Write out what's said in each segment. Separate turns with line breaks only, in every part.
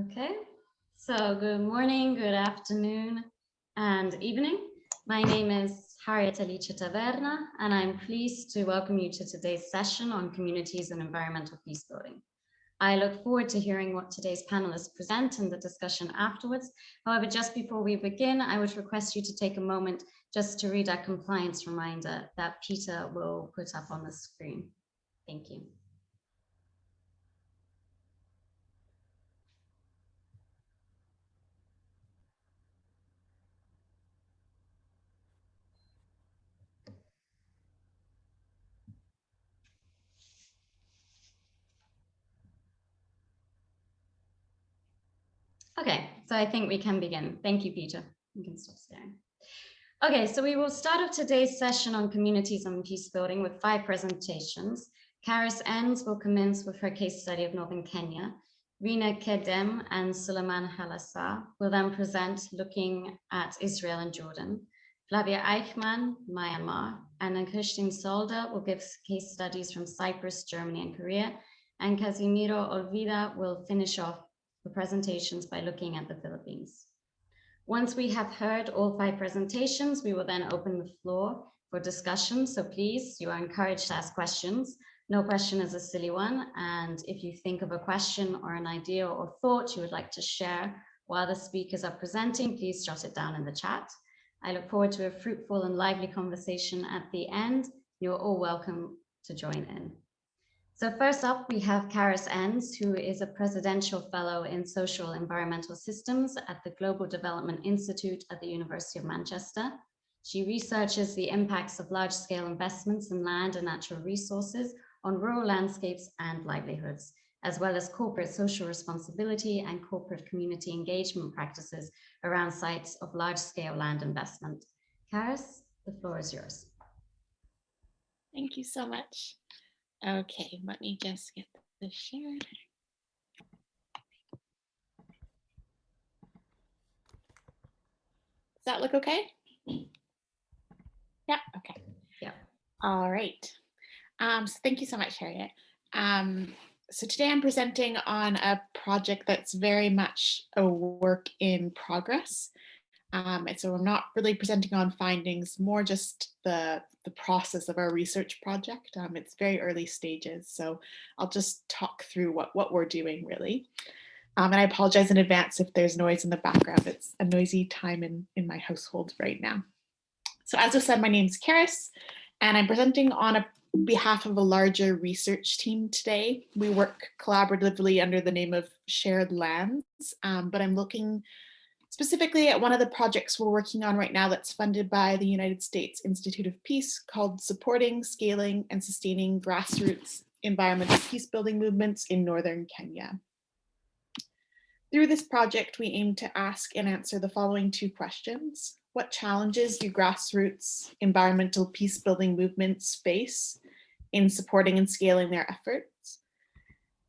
Okay, so good morning, good afternoon, and evening. My name is Harriet Taberner, and I'm pleased to welcome you to today's session on communities and environmental peacebuilding. I look forward to hearing what today's panelists present and the discussion afterwards. However, just before we begin, I would request you to take a moment just to read our compliance reminder that Peter will put up on the screen. Thank you. Okay, so I think we can begin. Thank you, Peter. You can stop staring. Okay, so we will start off today's session on communities and peace building with 5 presentations. Charis Enns will commence with her case study of Northern Kenya. Rina, Kedem, and Suleiman Halasah will then present looking at Israel and Jordan. Flavia Eichmann, Myanmar, and then Hishting will give case studies from Cyprus, Germany, and Korea. And Casimiro Olvida will finish off the presentations by looking at the Philippines. Once we have heard all 5 presentations, we will then open the floor for discussion. So please, you are encouraged to ask questions. No question is a silly one. And if you think of a question or an idea or thought you would like to share while the speakers are presenting, please jot it down in the chat. I look forward to a fruitful and lively conversation at the end. You're all welcome to join in. So first up, we have Charis Enns, who is a Presidential Fellow in Social Environmental Systems at the Global Development Institute at the University of Manchester. She researches the impacts of large-scale investments in land and natural resources on rural landscapes and livelihoods, as well as corporate social responsibility and corporate community engagement practices around sites of large-scale land investment. Charis, the floor is yours.
Thank you so much. Okay, let me just get this shared. Does that look okay? Yeah, okay.
Yeah.
All right. So thank you so much, Harriet. So today I'm presenting on a project that's very much a work in progress. And so I'm not really presenting on findings, more just the process of our research project. It's very early stages, so I'll just talk through what we're doing really. And I apologize in advance if there's noise in the background. It's a noisy time in my household right now. So as I said, my name is Charis, and I'm presenting on behalf of a larger research team today. We work collaboratively under the name of Shared Lands, but I'm looking specifically at one of the projects we're working on right now that's funded by the United States Institute of Peace called Supporting, Scaling, and Sustaining Grassroots Environmental Peacebuilding Movements in Northern Kenya. Through this project, we aim to ask and answer the following 2 questions. What challenges do grassroots environmental peacebuilding movements face in supporting and scaling their efforts?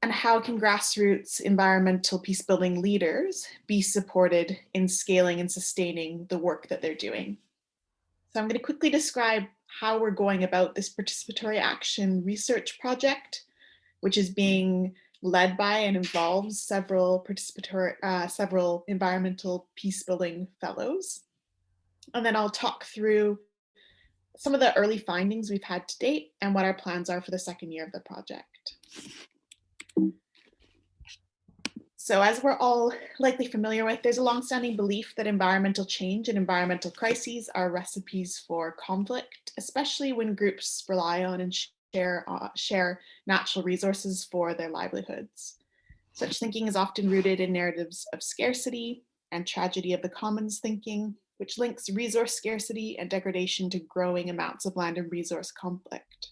And how can grassroots environmental peacebuilding leaders be supported in scaling and sustaining the work that they're doing? So I'm going to quickly describe how we're going about this participatory action research project, which is being led by and involves several environmental peacebuilding fellows. And then I'll talk through some of the early findings we've had to date and what our plans are for the second year of the project. So as we're all likely familiar with, there's a longstanding belief that environmental change and environmental crises are recipes for conflict, especially when groups rely on and share natural resources for their livelihoods. Such thinking is often rooted in narratives of scarcity and tragedy of the commons thinking, which links resource scarcity and degradation to growing amounts of land and resource conflict.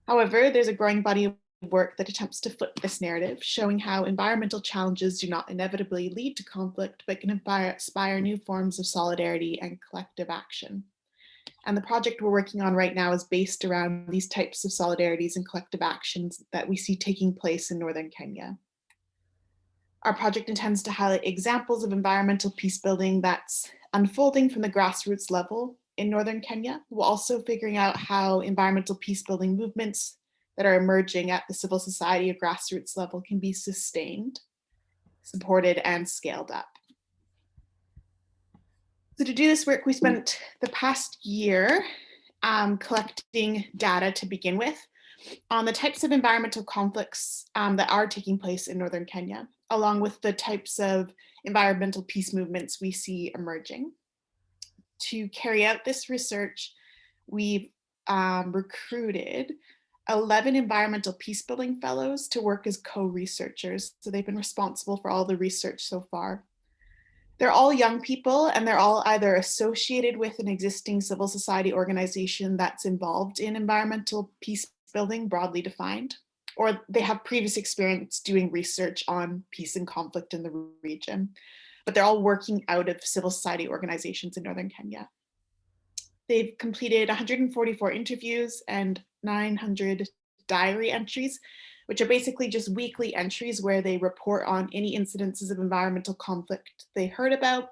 However, there's a growing body of work that attempts to flip this narrative, showing how environmental challenges do not inevitably lead to conflict, but can inspire new forms of solidarity and collective action. And the project we're working on right now is based around these types of solidarities and collective actions that we see taking place in Northern Kenya. Our project intends to highlight examples of environmental peacebuilding that's unfolding from the grassroots level in Northern Kenya, while also figuring out how environmental peacebuilding movements that are emerging at the civil society or grassroots level can be sustained. supported and scaled up. So to do this work, we spent the past year collecting data to begin with on the types of environmental conflicts that are taking place in northern Kenya, along with the types of environmental peace movements we see emerging. To carry out this research, we've recruited 11 environmental peacebuilding fellows to work as co-researchers. So they've been responsible for all the research so far. They're all young people, and they're all either associated with an existing civil society organization that's involved in environmental peace building, broadly defined, or they have previous experience doing research on peace and conflict in the region, but they're all working out of civil society organizations in northern Kenya. They've completed 144 interviews and 900 diary entries, which are basically just weekly entries where they report on any incidences of environmental conflict they heard about,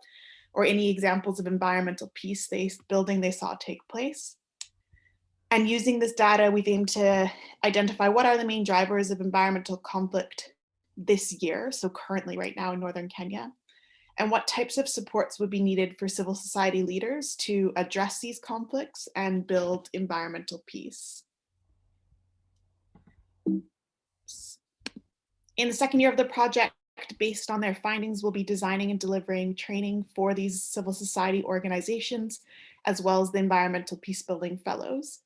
or any examples of environmental peace building they saw take place. And using this data, we've aimed to identify what are the main drivers of environmental conflict this year, so currently right now in northern Kenya, and what types of supports would be needed for civil society leaders to address these conflicts and build environmental peace. In the second year of the project, based on their findings, we'll be designing and delivering training for these civil society organizations, as well as the environmental peacebuilding fellows.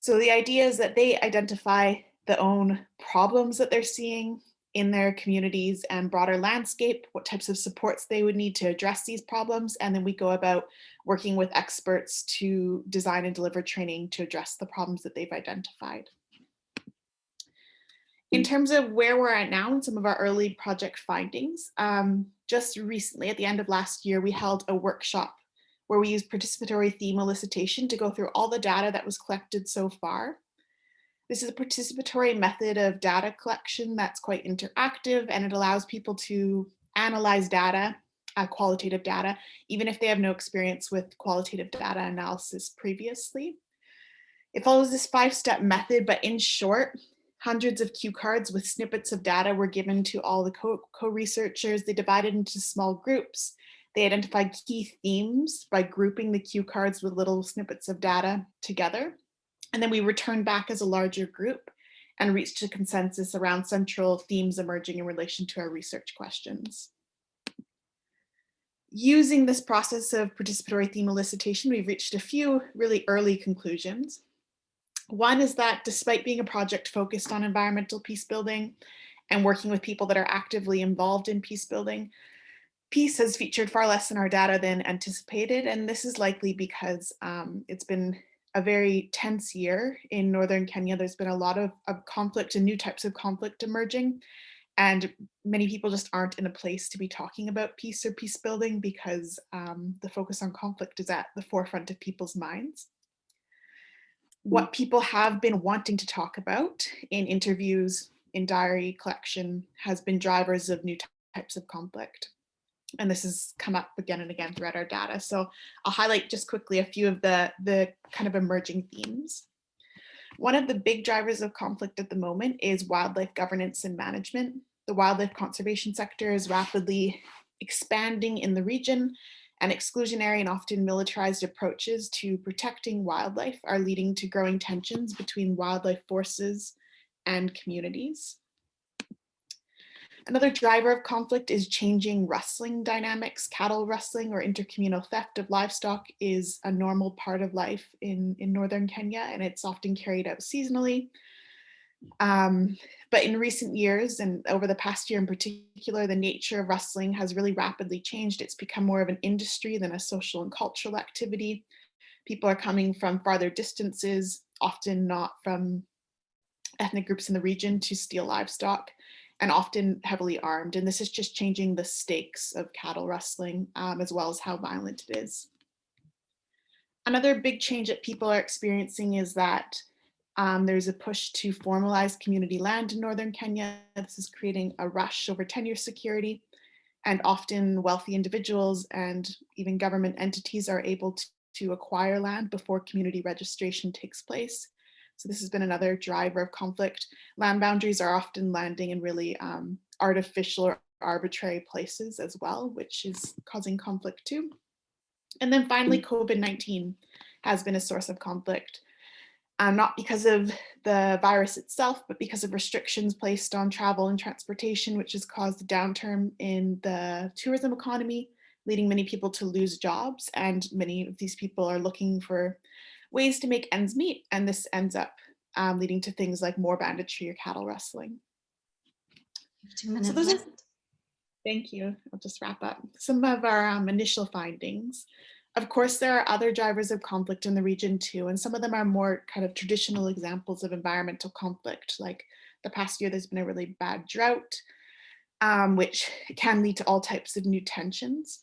So the idea is that they identify the own problems that they're seeing in their communities and broader landscape, what types of supports they would need to address these problems, and then we go about working with experts to design and deliver training to address the problems that they've identified. In terms of where we're at now and some of our early project findings, just recently at the end of last year, we held a workshop where we used participatory theme elicitation to go through all the data that was collected so far. This is a participatory method of data collection that's quite interactive, and it allows people to analyze data, qualitative data, even if they have no experience with qualitative data analysis previously. It follows this 5-step method, but in short, hundreds of cue cards with snippets of data were given to all the co-researchers. They divided into small groups. They identified key themes by grouping the cue cards with little snippets of data together. And then we returned back as a larger group and reached a consensus around central themes emerging in relation to our research questions. Using this process of participatory theme elicitation, we've reached a few really early conclusions. One is that despite being a project focused on environmental peace building and working with people that are actively involved in peace building, peace has featured far less in our data than anticipated. And this is likely because it's been a very tense year in northern Kenya. There's been a lot of conflict and new types of conflict emerging. And many people just aren't in a place to be talking about peace or peace building because the focus on conflict is at the forefront of people's minds. What people have been wanting to talk about in interviews, in diary collection, has been drivers of new types of conflict. And this has come up again and again throughout our data. So I'll highlight just quickly a few of the kind of emerging themes. One of the big drivers of conflict at the moment is wildlife governance and management. The wildlife conservation sector is rapidly expanding in the region, and exclusionary and often militarized approaches to protecting wildlife are leading to growing tensions between wildlife forces and communities. Another driver of conflict is changing rustling dynamics. Cattle rustling or intercommunal theft of livestock is a normal part of life in northern Kenya, and it's often carried out seasonally. But in recent years, and over the past year in particular, the nature of rustling has really rapidly changed. It's become more of an industry than a social and cultural activity. People are coming from farther distances, often not from ethnic groups in the region, to steal livestock, and often heavily armed. And this is just changing the stakes of cattle rustling, as well as how violent it is. Another big change that people are experiencing is that there's a push to formalize community land in northern Kenya. This is creating a rush over tenure security, and often wealthy individuals and even government entities are able to acquire land before community registration takes place. So this has been another driver of conflict. Land boundaries are often landing in really artificial or arbitrary places as well, which is causing conflict too. And then finally, COVID-19 has been a source of conflict, not because of the virus itself, but because of restrictions placed on travel and transportation, which has caused a downturn in the tourism economy, leading many people to lose jobs. And many of these people are looking for ways to make ends meet. And this ends up leading to things like more banditry or cattle rustling.
2 minutes
so those
left.
are, thank you. I'll just wrap up. Some of our initial findings. Of course, there are other drivers of conflict in the region too, and some of them are more kind of traditional examples of environmental conflict. Like the past year, there's been a really bad drought, which can lead to all types of new tensions.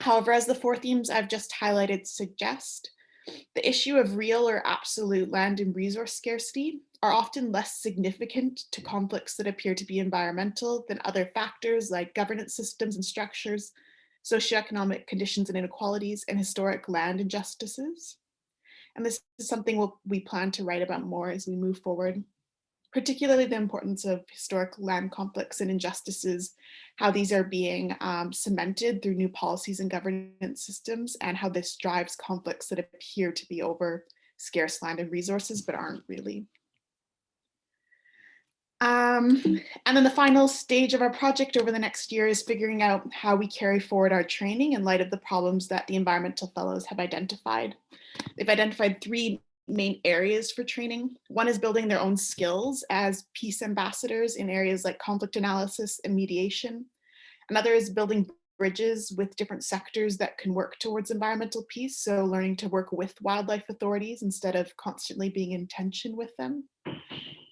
However, as the 4 themes I've just highlighted suggest, the issue of real or absolute land and resource scarcity are often less significant to conflicts that appear to be environmental than other factors like governance systems and structures, socioeconomic conditions and inequalities, and historic land injustices. And this is something we plan to write about more as we move forward, particularly the importance of historic land conflicts and injustices, how these are being cemented through new policies and governance systems, and how this drives conflicts that appear to be over scarce land and resources, but aren't really. And then the final stage of our project over the next year is figuring out how we carry forward our training in light of the problems that the environmental fellows have identified. They've identified 3 main areas for training. One is building their own skills as peace ambassadors in areas like conflict analysis and mediation. Another is building bridges with different sectors that can work towards environmental peace. So learning to work with wildlife authorities instead of constantly being in tension with them.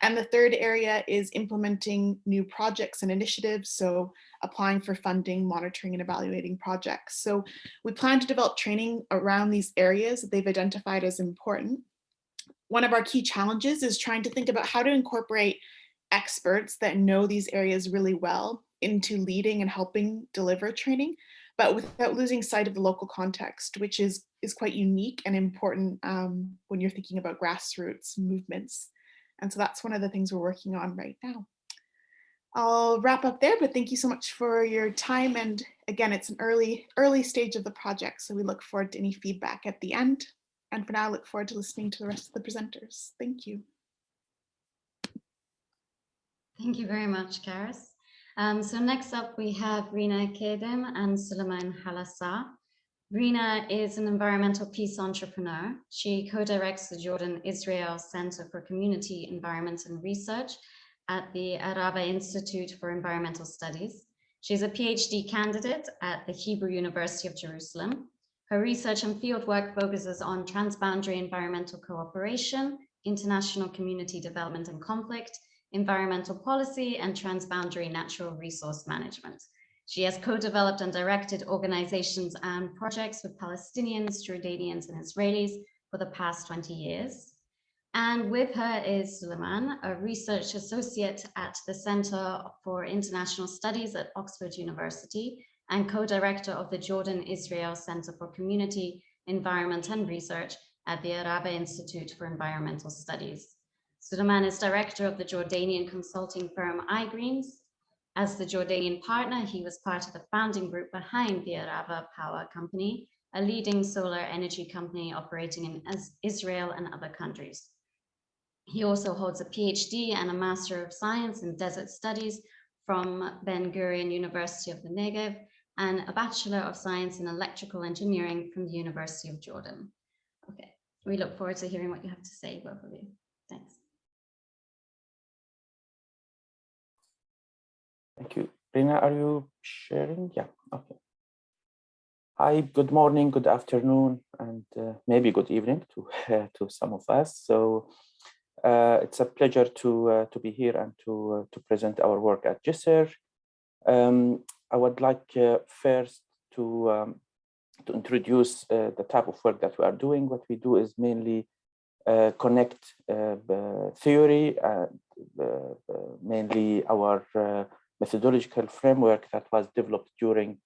And the third area is implementing new projects and initiatives. So applying for funding, monitoring and evaluating projects. So we plan to develop training around these areas that they've identified as important. One of our key challenges is trying to think about how to incorporate experts that know these areas really well into leading and helping deliver training, but without losing sight of the local context, which is quite unique and important when you're thinking about grassroots movements. And so that's one of the things we're working on right now. I'll wrap up there, but thank you so much for your time. And again, it's an early stage of the project, so we look forward to any feedback at the end. And for now, I look forward to listening to the rest of the presenters. Thank you.
Thank you very much, Charis. So next up, we have Rina Kedem and Suleiman Halasah. Rina is an environmental peace entrepreneur. She co-directs the Jordan-Israel Center for Community, Environment and Research at the Arava Institute for Environmental Studies. She's a PhD candidate at the Hebrew University of Jerusalem. Her research and fieldwork focuses on transboundary environmental cooperation, international community development and conflict, environmental policy, and transboundary natural resource management. She has co-developed and directed organizations and projects with Palestinians, Jordanians, and Israelis for the past 20 years. And with her is Suleiman, a research associate at the Center for International Studies at Oxford University and co-director of the Jordan-Israel Center for Community, Environment and Research at the Arava Institute for Environmental Studies. Suleiman is director of the Jordanian consulting firm iGreens. As the Jordanian partner, he was part of the founding group behind the Arava Power Company, a leading solar energy company operating in Israel and other countries. He also holds a PhD and a Master of Science in Desert Studies from Ben Gurion University of the Negev, and a Bachelor of Science in Electrical Engineering from the University of Jordan. Okay, we look forward to hearing what you have to say, both of you. Thanks.
Thank you. Rina, are you sharing? Yeah, okay. Hi, good morning, good afternoon, and maybe good evening to some of us. So it's a pleasure to be here and to present our work at GISER. I would like first to introduce the type of work that we are doing. What we do is mainly connect theory, mainly our methodological framework that was developed during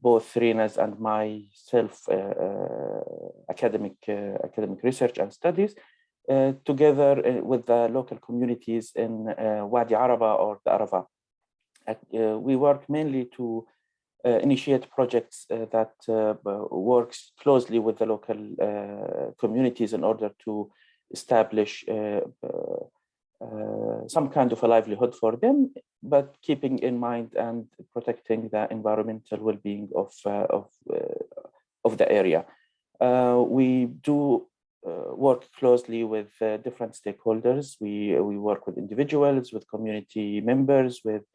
both Rina's and myself academic research and studies, together with the local communities in Wadi Arava or the Arava We work mainly to initiate projects that works closely with the local communities in order to establish some kind of a livelihood for them, but keeping in mind and protecting the environmental well-being of the area. We do work closely with different stakeholders. We work with individuals, with community members, with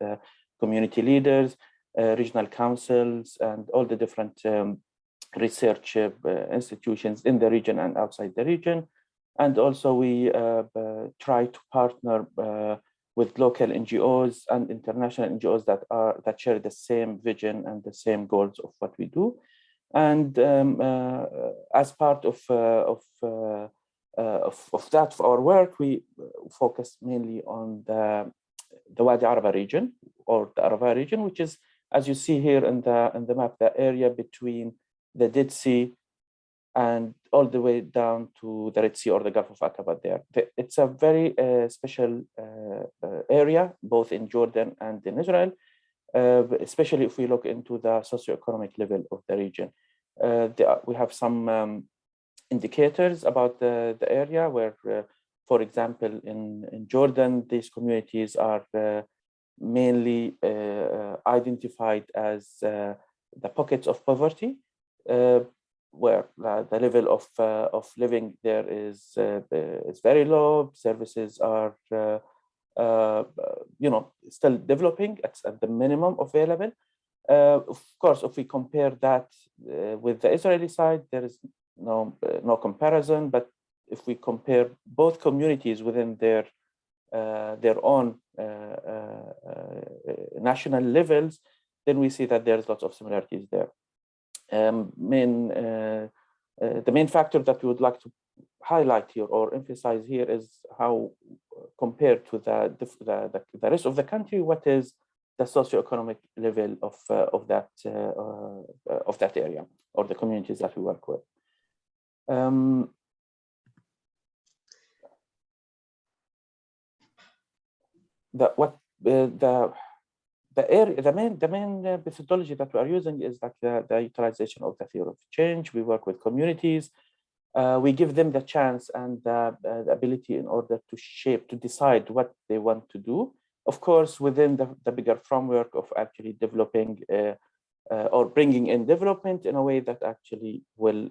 community leaders, regional councils, and all the different research institutions in the region and outside the region. And also we try to partner with local NGOs and international NGOs that share the same vision and the same goals of what we do. And as part of that, for our work, we focus mainly on the Wadi Arava region, or the Arava region, which is, as you see here in the map, the area between the Dead Sea and all the way down to the Red Sea or the Gulf of Aqaba there. It's a very special area, both in Jordan and in Israel, especially if we look into the socioeconomic level of the region. We have some indicators about the area where, for example, in Jordan, these communities are mainly identified as the pockets of poverty, where the level of living there is very low. Services are still developing at the minimum available. Of course, if we compare that with the Israeli side, there is no comparison. But if we compare both communities within their own national levels, then we see that there's lots of similarities there. The main factor that we would like to highlight here or emphasize here is how, compared to the rest of the country, what is the socioeconomic level of that area or the communities that we work with. The main methodology that we are using is like the utilization of the theory of change. We work with communities. We give them the chance and the ability in order to decide what they want to do. Of course, within the bigger framework of actually developing or bringing in development in a way that actually will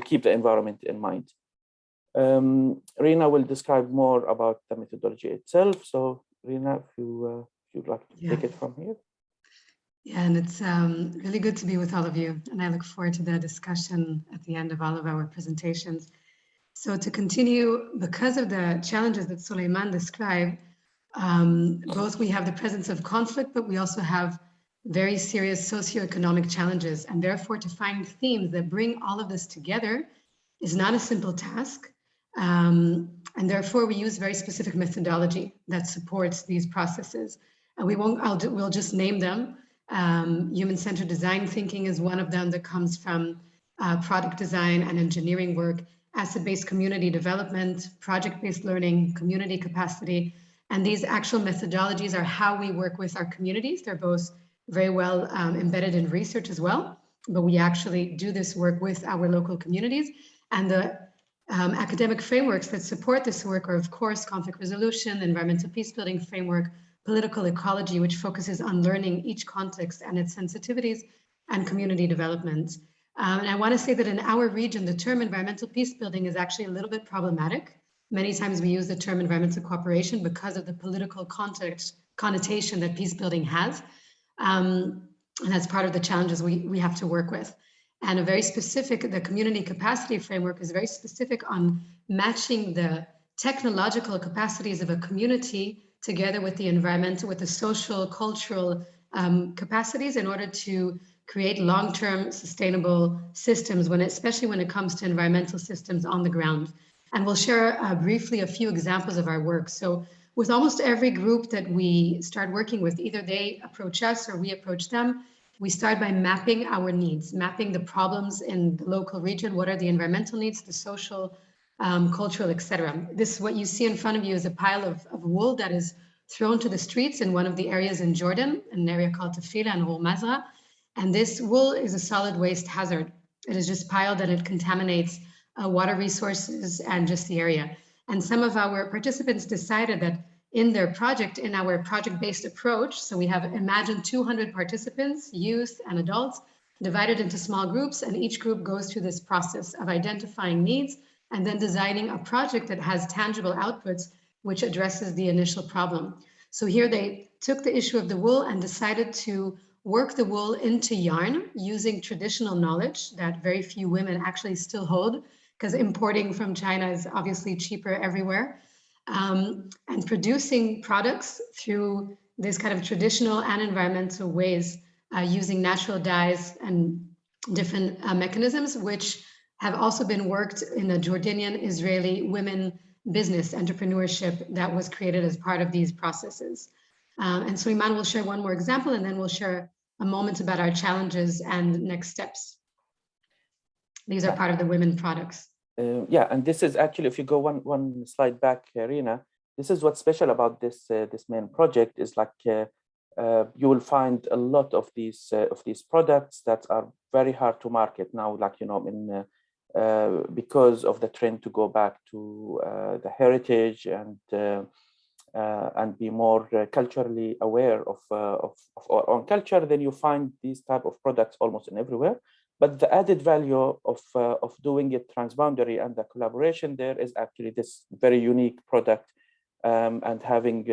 keep the environment in mind. Rina will describe more about the methodology itself. So Rina, if you'd like to take it from here.
Yeah, and it's really good to be with all of you. And I look forward to the discussion at the end of all of our presentations. So to continue, because of the challenges that Suleiman described, both we have the presence of conflict, but we also have very serious socioeconomic challenges. And therefore, to find themes that bring all of this together is not a simple task. And therefore, we use very specific methodology that supports these processes. And we'll just name them. Human-centered design thinking is one of them that comes from product design and engineering work, asset-based community development, project-based learning, community capacity. And these actual methodologies are how we work with our communities. They're both very well embedded in research as well, but we actually do this work with our local communities. And the academic frameworks that support this work are, of course, conflict resolution, environmental peacebuilding framework, political ecology, which focuses on learning each context and its sensitivities, and community development. And I want to say that in our region, the term environmental peacebuilding is actually a little bit problematic. Many times we use the term environmental cooperation because of the political connotation that peacebuilding has. And that's part of the challenges we have to work with. And the community capacity framework is very specific on matching the technological capacities of a community together with the environmental, with the social, cultural capacities in order to create long-term sustainable systems, especially when it comes to environmental systems on the ground. And we'll share briefly a few examples of our work. So with almost every group that we start working with, either they approach us or we approach them, we start by mapping our needs, mapping the problems in the local region. What are the environmental needs, the social, cultural, etc. This, what you see in front of you, is a pile of wool that is thrown to the streets in one of the areas in Jordan, an area called Tafila and Wool Mazra. And this wool is a solid waste hazard. It is just piled and it contaminates water resources and just the area. And some of our participants decided that in their project, in our project-based approach, so we have imagined 200 participants, youth and adults, divided into small groups, and each group goes through this process of identifying needs and then designing a project that has tangible outputs which addresses the initial problem. So here they took the issue of the wool and decided to work the wool into yarn using traditional knowledge that very few women actually still hold, because importing from China is obviously cheaper everywhere, and producing products through this kind of traditional and environmental ways, using natural dyes and different mechanisms, which have also been worked in a Jordanian Israeli women business entrepreneurship that was created as part of these processes. And Suleiman will share one more example, and then we'll share a moment about our challenges and next steps. These are part of the women products.
Yeah, and this is actually, if you go one slide back, Rina, this is what's special about this main project is like you will find a lot of these products that are very hard to market now, like, you know, in because of the trend to go back to the heritage and be more culturally aware of our own culture. Then you find these type of products almost in everywhere. But the added value of doing it transboundary and the collaboration there is actually this very unique product, and having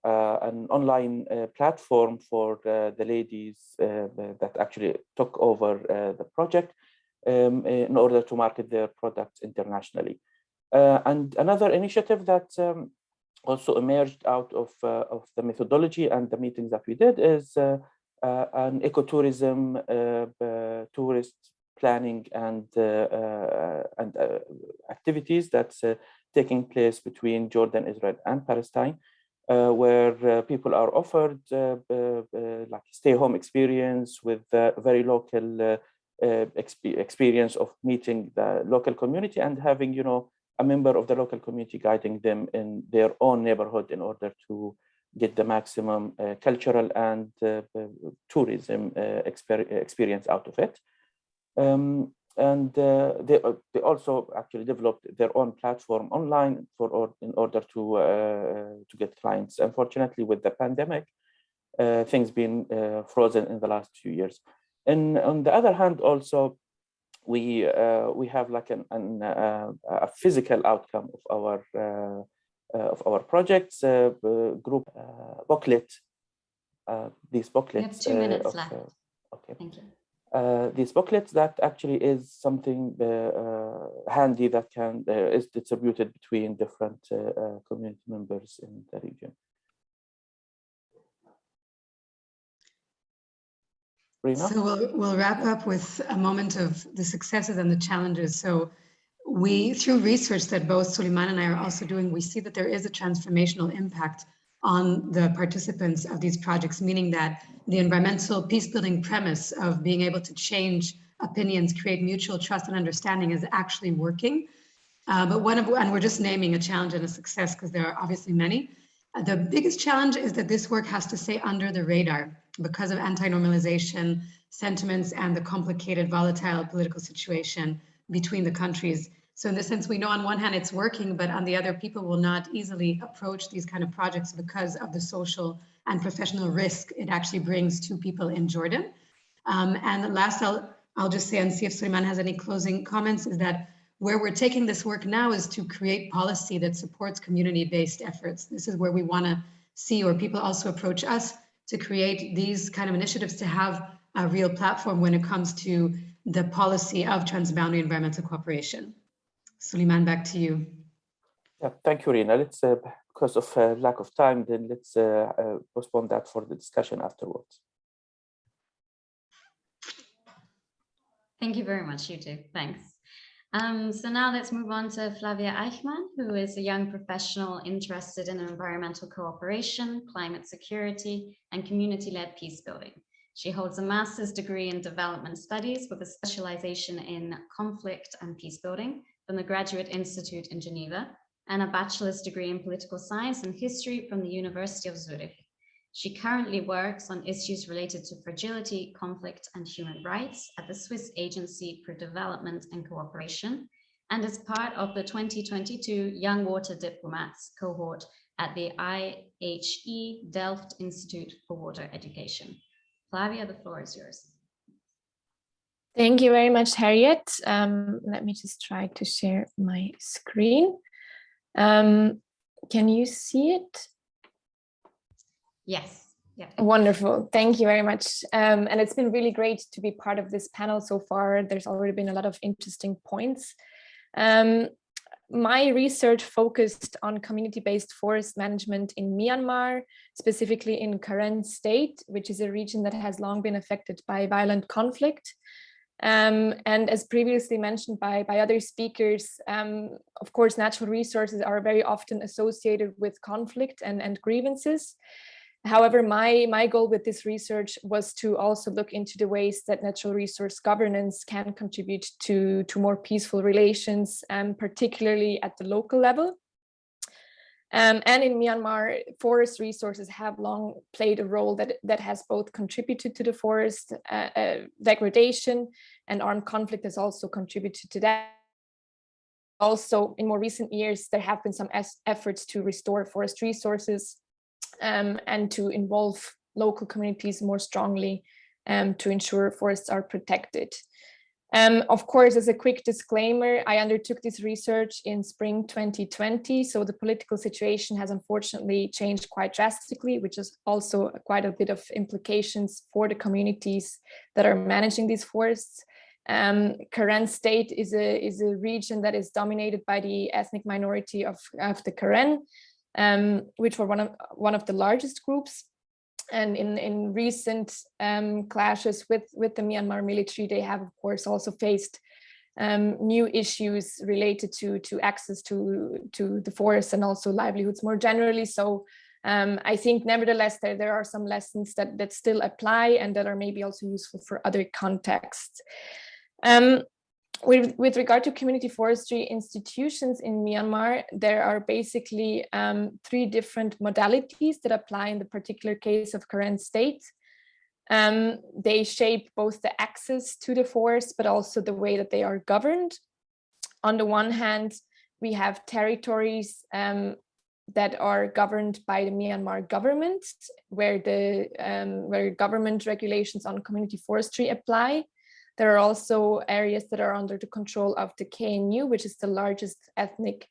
an online platform for the ladies that actually took over the project in order to market their products internationally. And another initiative that also emerged out of the methodology and the meetings that we did is an ecotourism, tourist planning and activities that's taking place between Jordan, Israel, and Palestine, where people are offered like stay-home experience with very local experience of meeting the local community and having, you know, a member of the local community guiding them in their own neighborhood in order to get the maximum cultural and tourism experience out of it. And they also actually developed their own platform online in order to get clients. Unfortunately, with the pandemic, things been frozen in the last few years. And on the other hand, also we have like a physical outcome of our projects, group booklet. These booklets.
We have 2 minutes left.
Okay.
Thank you.
These booklets that actually is something handy that is distributed between different community members in the region. Rina?
So we'll wrap up with a moment of the successes and the challenges. So we, through research that both Suleiman and I are also doing, we see that there is a transformational impact on the participants of these projects, meaning that the environmental peace-building premise of being able to change opinions, create mutual trust and understanding is actually working. And we're just naming a challenge and a success because there are obviously many. The biggest challenge is that this work has to stay under the radar because of anti-normalization sentiments and the complicated, volatile political situation between the countries. So in this sense, we know on one hand it's working, but on the other, people will not easily approach these kind of projects because of the social and professional risk it actually brings to people in Jordan. And last, I'll just say, and see if Suleiman has any closing comments, is that where we're taking this work now is to create policy that supports community-based efforts. This is where we want to see, or people also approach us to create these kind of initiatives to have a real platform when it comes to the policy of transboundary environmental cooperation. Suleiman, back to you.
Yeah, thank you, Rina. Let's, because of lack of time, then let's postpone that for the discussion afterwards.
Thank you very much, you too. Thanks. So now let's move on to Flavia Eichmann, who is a young professional interested in environmental cooperation, climate security, and community-led peace building. She holds a master's degree in development studies with a specialization in conflict and peace building from the Graduate Institute in Geneva, and a bachelor's degree in political science and history from the University of Zurich. She currently works on issues related to fragility, conflict, and human rights at the Swiss Agency for Development and Cooperation, and is part of the 2022 Young Water Diplomats cohort at the IHE Delft Institute for Water Education. Flavia, the floor is yours.
Thank you very much, Harriet. Let me just try to share my screen. Can you see it?
Yes. Yeah.
Wonderful. Thank you very much. And it's been really great to be part of this panel so far. There's already been a lot of interesting points. My research focused on community-based forest management in Myanmar, specifically in Karen state, which is a region that has long been affected by violent conflict. And as previously mentioned by other speakers, of course, natural resources are very often associated with conflict and grievances. However, my goal with this research was to also look into the ways that natural resource governance can contribute to more peaceful relations, particularly at the local level. And in Myanmar, forest resources have long played a role that has both contributed to the forest degradation, and armed conflict has also contributed to that. Also, in more recent years, there have been some efforts to restore forest resources and to involve local communities more strongly to ensure forests are protected. Of course, as a quick disclaimer, I undertook this research in spring 2020, so the political situation has unfortunately changed quite drastically, which is also quite a bit of implications for the communities that are managing these forests. Karen state is a region that is dominated by the ethnic minority of the Karen, which were one of the largest groups. And in recent clashes with the Myanmar military, they have, of course, also faced new issues related to access to the forest and also livelihoods more generally. So I think, nevertheless, there are some lessons that still apply and that are maybe also useful for other contexts. With regard to community forestry institutions in Myanmar, there are basically 3 different modalities that apply in the particular case of Karen state. They shape both the access to the forest, but also the way that they are governed. On the one hand, we have territories that are governed by the Myanmar government, where government regulations on community forestry apply. There are also areas that are under the control of the KNU, which is the largest ethnic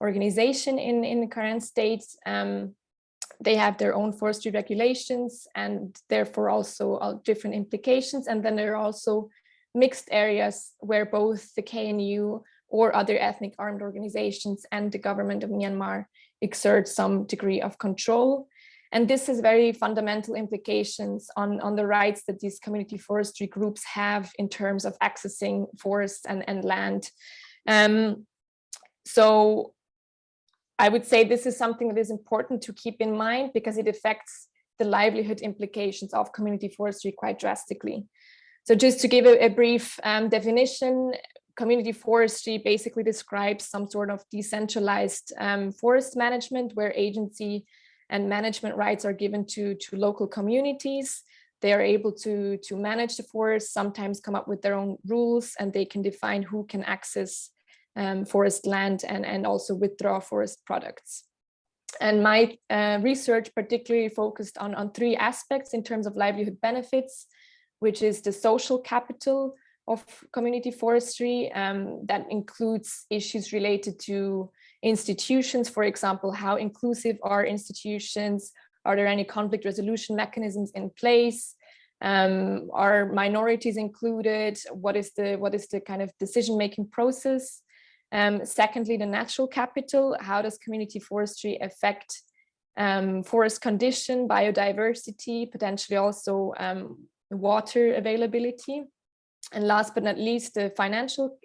organization in the Karen state. They have their own forestry regulations and therefore also different implications. And then there are also mixed areas where both the KNU or other ethnic armed organizations and the government of Myanmar exert some degree of control. And this has very fundamental implications on the rights that these community forestry groups have in terms of accessing forests and land. So I would say this is something that is important to keep in mind because it affects the livelihood implications of community forestry quite drastically. So just to give a brief definition, community forestry basically describes some sort of decentralized forest management where agency and management rights are given to local communities. They are able to manage the forest, sometimes come up with their own rules, and they can define who can access forest land and also withdraw forest products. And my research particularly focused on 3 aspects in terms of livelihood benefits, which is the social capital of community forestry. That includes issues related to institutions, for example, how inclusive are institutions? Are there any conflict resolution mechanisms in place? Are minorities included? What is the kind of decision-making process? Secondly, the natural capital. How does community forestry affect forest condition, biodiversity, potentially also water availability? And last but not least, the financial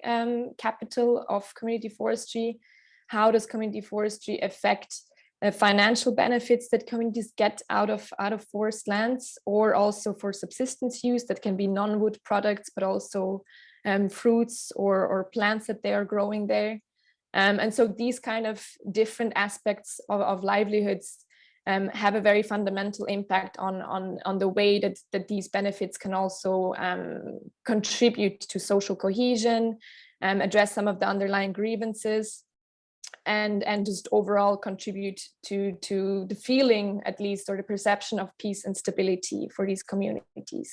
capital of community forestry. How does community forestry affect financial benefits that communities get out of forest lands, or also for subsistence use that can be non-wood products, but also fruits or plants that they are growing there? And so these kind of different aspects of livelihoods have a very fundamental impact on the way that these benefits can also contribute to social cohesion, address some of the underlying grievances, and just overall contribute to the feeling, at least, or the perception of peace and stability for these communities.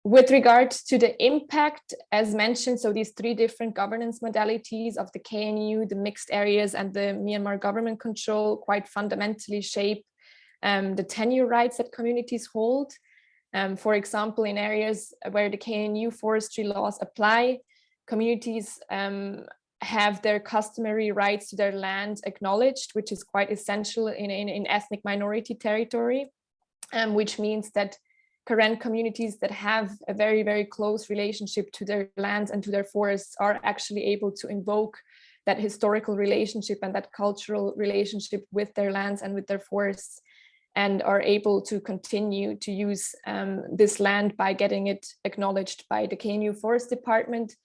With regards to the impact, as mentioned, so these three different governance modalities of the KNU, the mixed areas, and the Myanmar government control quite fundamentally shape the tenure rights that communities hold. For example, in areas where the KNU forestry laws apply, communities have their customary rights to their land acknowledged, which is quite essential in ethnic minority territory, which means that Karen communities that have a very, very close relationship to their lands and to their forests are actually able to invoke that historical relationship and that cultural relationship with their lands and with their forests, and are able to continue to use this land by getting it acknowledged by the KNU Forest Department.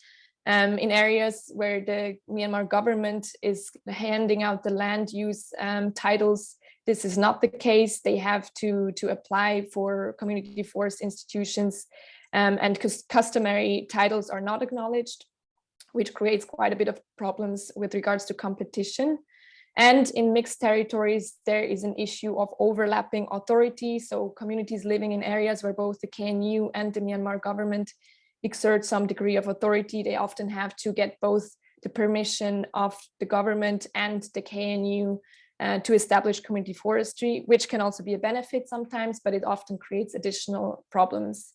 In areas where the Myanmar government is handing out the land use titles, this is not the case. They have to apply for community forest institutions, and customary titles are not acknowledged, which creates quite a bit of problems with regards to competition. And in mixed territories, there is an issue of overlapping authority. So communities living in areas where both the KNU and the Myanmar government exert some degree of authority, they often have to get both the permission of the government and the KNU to establish community forestry, which can also be a benefit sometimes, but it often creates additional problems.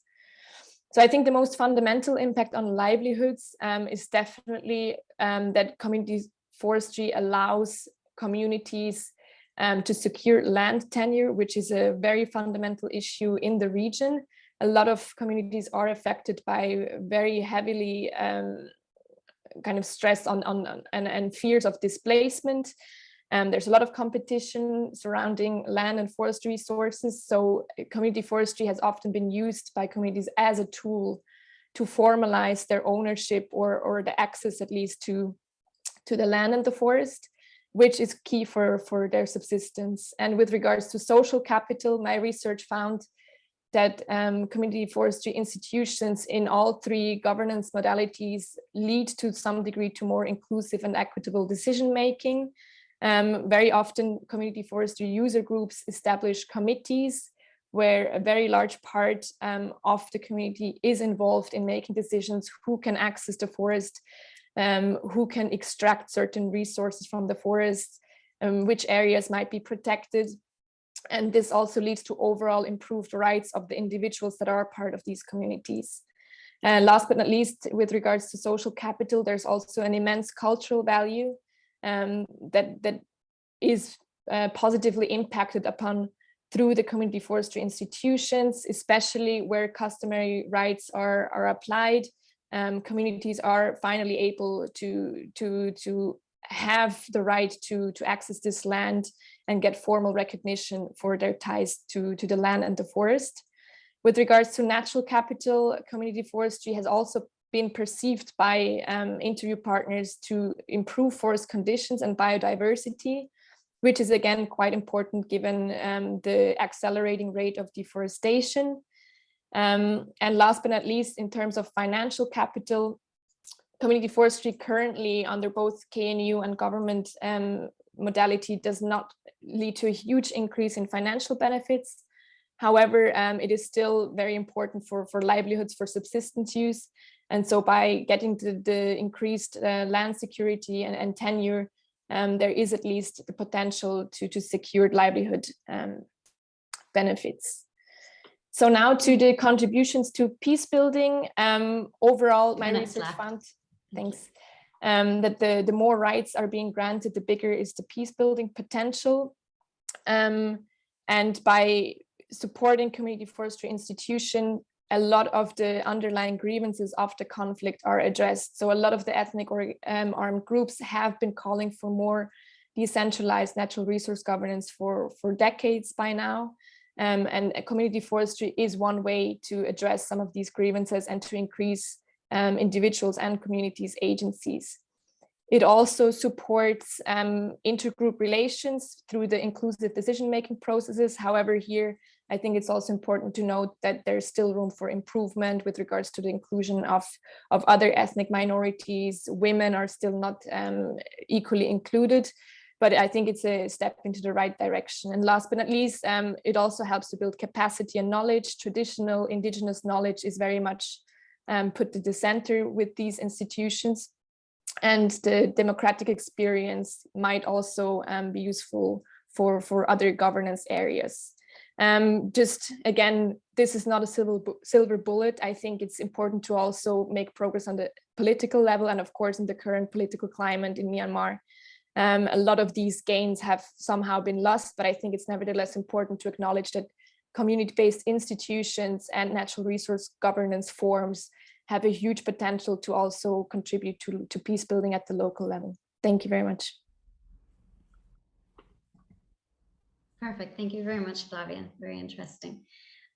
So I think the most fundamental impact on livelihoods is definitely that community forestry allows communities to secure land tenure, which is a very fundamental issue in the region. A lot of communities are affected by very heavily kind of stress and fears of displacement. There's a lot of competition surrounding land and forest resources. So community forestry has often been used by communities as a tool to formalize their ownership or the access, at least, to the land and the forest, which is key for their subsistence. And with regards to social capital, my research found that community forestry institutions in all three governance modalities lead to some degree to more inclusive and equitable decision-making. Very often community forestry user groups establish committees where a very large part of the community is involved in making decisions who can access the forest, who can extract certain resources from the forest, which areas might be protected. And this also leads to overall improved rights of the individuals that are part of these communities. Last but not least, with regards to social capital, there's also an immense cultural value that is positively impacted upon through the community forestry institutions, especially where customary rights are applied. Communities are finally able to have the right to access this land and get formal recognition for their ties to the land and the forest. With regards to natural capital, community forestry has also been perceived by interview partners to improve forest conditions and biodiversity, which is again quite important given the accelerating rate of deforestation. And last but not least, in terms of financial capital, community forestry currently under both KNU and government modality does not lead to a huge increase in financial benefits. However, it is still very important for livelihoods, for subsistence use. And so by getting the increased land security and tenure, there is at least the potential to secure livelihood benefits. So now to the contributions to peace building. Overall, my research found, thanks, that the more rights are being granted, the bigger is the peace building potential. And by supporting community forestry institution, a lot of the underlying grievances of the conflict are addressed. So a lot of the ethnic or armed groups have been calling for more decentralized natural resource governance for decades by now. And community forestry is one way to address some of these grievances and to increase individuals and communities' agencies. It also supports intergroup relations through the inclusive decision-making processes. However, here, I think it's also important to note that there's still room for improvement with regards to the inclusion of other ethnic minorities. Women are still not equally included, but I think it's a step into the right direction. And last but not least, it also helps to build capacity and knowledge. Traditional indigenous knowledge is very much put at the center with these institutions. And the democratic experience might also be useful for other governance areas. Just again, this is not a silver bullet. I think it's important to also make progress on the political level, and of course in the current political climate in Myanmar. A lot of these gains have somehow been lost, but I think it's nevertheless important to acknowledge that community-based institutions and natural resource governance forms have a huge potential to also contribute to peace building at the local level. Thank you very much.
Perfect. Thank you very much, Flavia. Very interesting.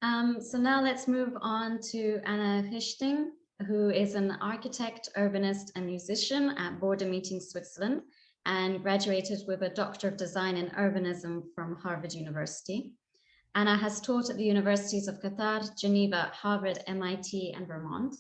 So now let's move on to Anna Hishting, who is an architect, urbanist, and musician at Border Meeting Switzerland, and graduated with a Doctor of Design in Urbanism from Harvard University. Anna has taught at the universities of Qatar, Geneva, Harvard, MIT, and Vermont.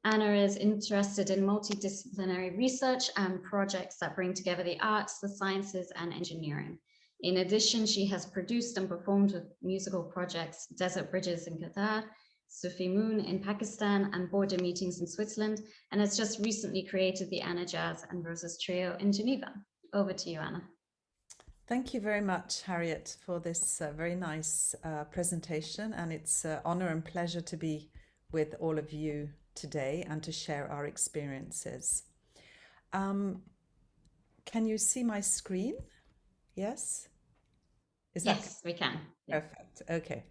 Anna is interested in multidisciplinary research and projects that bring together the arts, the sciences, and engineering. In addition, she has produced and performed with musical projects Desert Bridges in Qatar, Sufi Moon in Pakistan, and Border Meetings in Switzerland, and has just recently created the Anna Jazz and Roses Trio in Geneva. Over to you, Anna.
Thank you very much, Harriet, for this very nice presentation, and it's an honor and pleasure to be with all of you today and to share our experiences. Can you see my screen? Yes?
Yes, we can.
Perfect. Okay.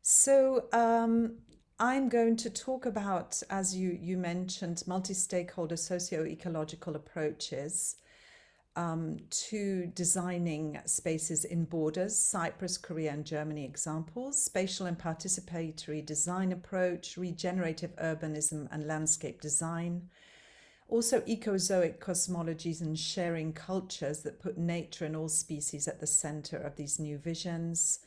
So I'm going to talk about, as you mentioned, multi-stakeholder socio-ecological approaches to designing spaces in borders, Cyprus, Korea, and Germany examples, spatial and participatory design approach, regenerative urbanism and landscape design, also ecozoic cosmologies and sharing cultures that put nature and all species at the center of these new visions,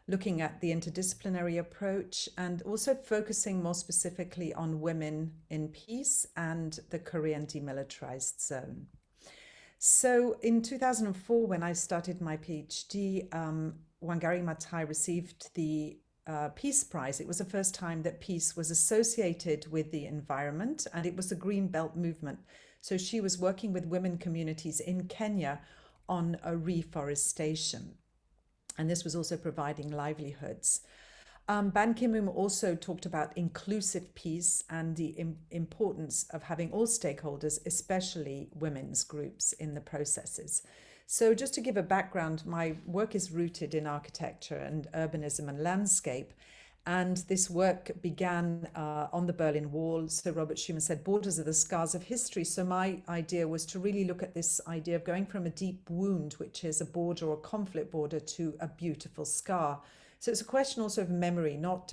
looking at the interdisciplinary approach, and also focusing more specifically on women in peace and the Korean demilitarized zone. So in 2004, when I started my PhD, Wangari Maathai received the Peace Prize. It was the first time that peace was associated with the environment, and it was the Green Belt movement. So she was working with women communities in Kenya on a reforestation. And this was also providing livelihoods. Ban Ki-moon also talked about inclusive peace and the importance of having all stakeholders, especially women's groups, in the processes. So just to give a background, my work is rooted in architecture and urbanism and landscape. And this work began on the Berlin Wall. So Robert Schuman said, borders are the scars of history. So my idea was to really look at this idea of going from a deep wound, which is a border or conflict border, to a beautiful scar. So it's a question also of memory, not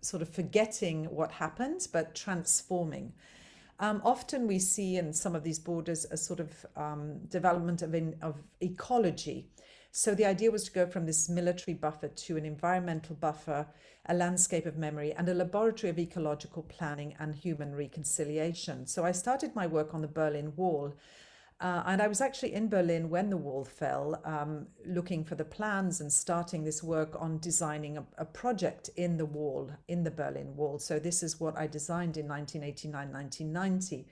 sort of forgetting what happened, but transforming. Often we see in some of these borders a sort of development of ecology. So the idea was to go from this military buffer to an environmental buffer, a landscape of memory, and a laboratory of ecological planning and human reconciliation. So I started my work on the Berlin Wall. And I was actually in Berlin when the wall fell, looking for the plans and starting this work on designing a project in the wall, in the Berlin Wall. So this is what I designed in 1989, 1990.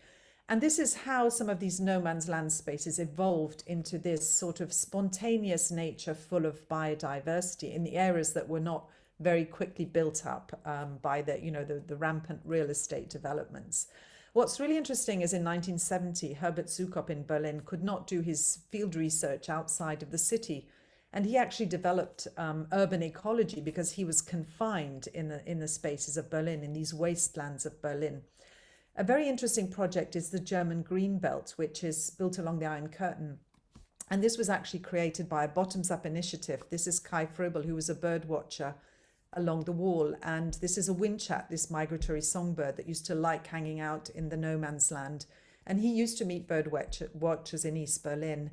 And this is how some of these no man's land spaces evolved into this sort of spontaneous nature full of biodiversity in the areas that were not very quickly built up by the rampant real estate developments. What's really interesting is in 1970, Herbert Zukop in Berlin could not do his field research outside of the city. And he actually developed urban ecology because he was confined in the spaces of Berlin, in these wastelands of Berlin. A very interesting project is the German Green Belt, which is built along the Iron Curtain. And this was actually created by a bottoms-up initiative. This is Kai Fröbel, who was a bird watcher along the wall. And this is a winchat, this migratory songbird that used to like hanging out in the no man's land. And he used to meet bird watchers in East Berlin.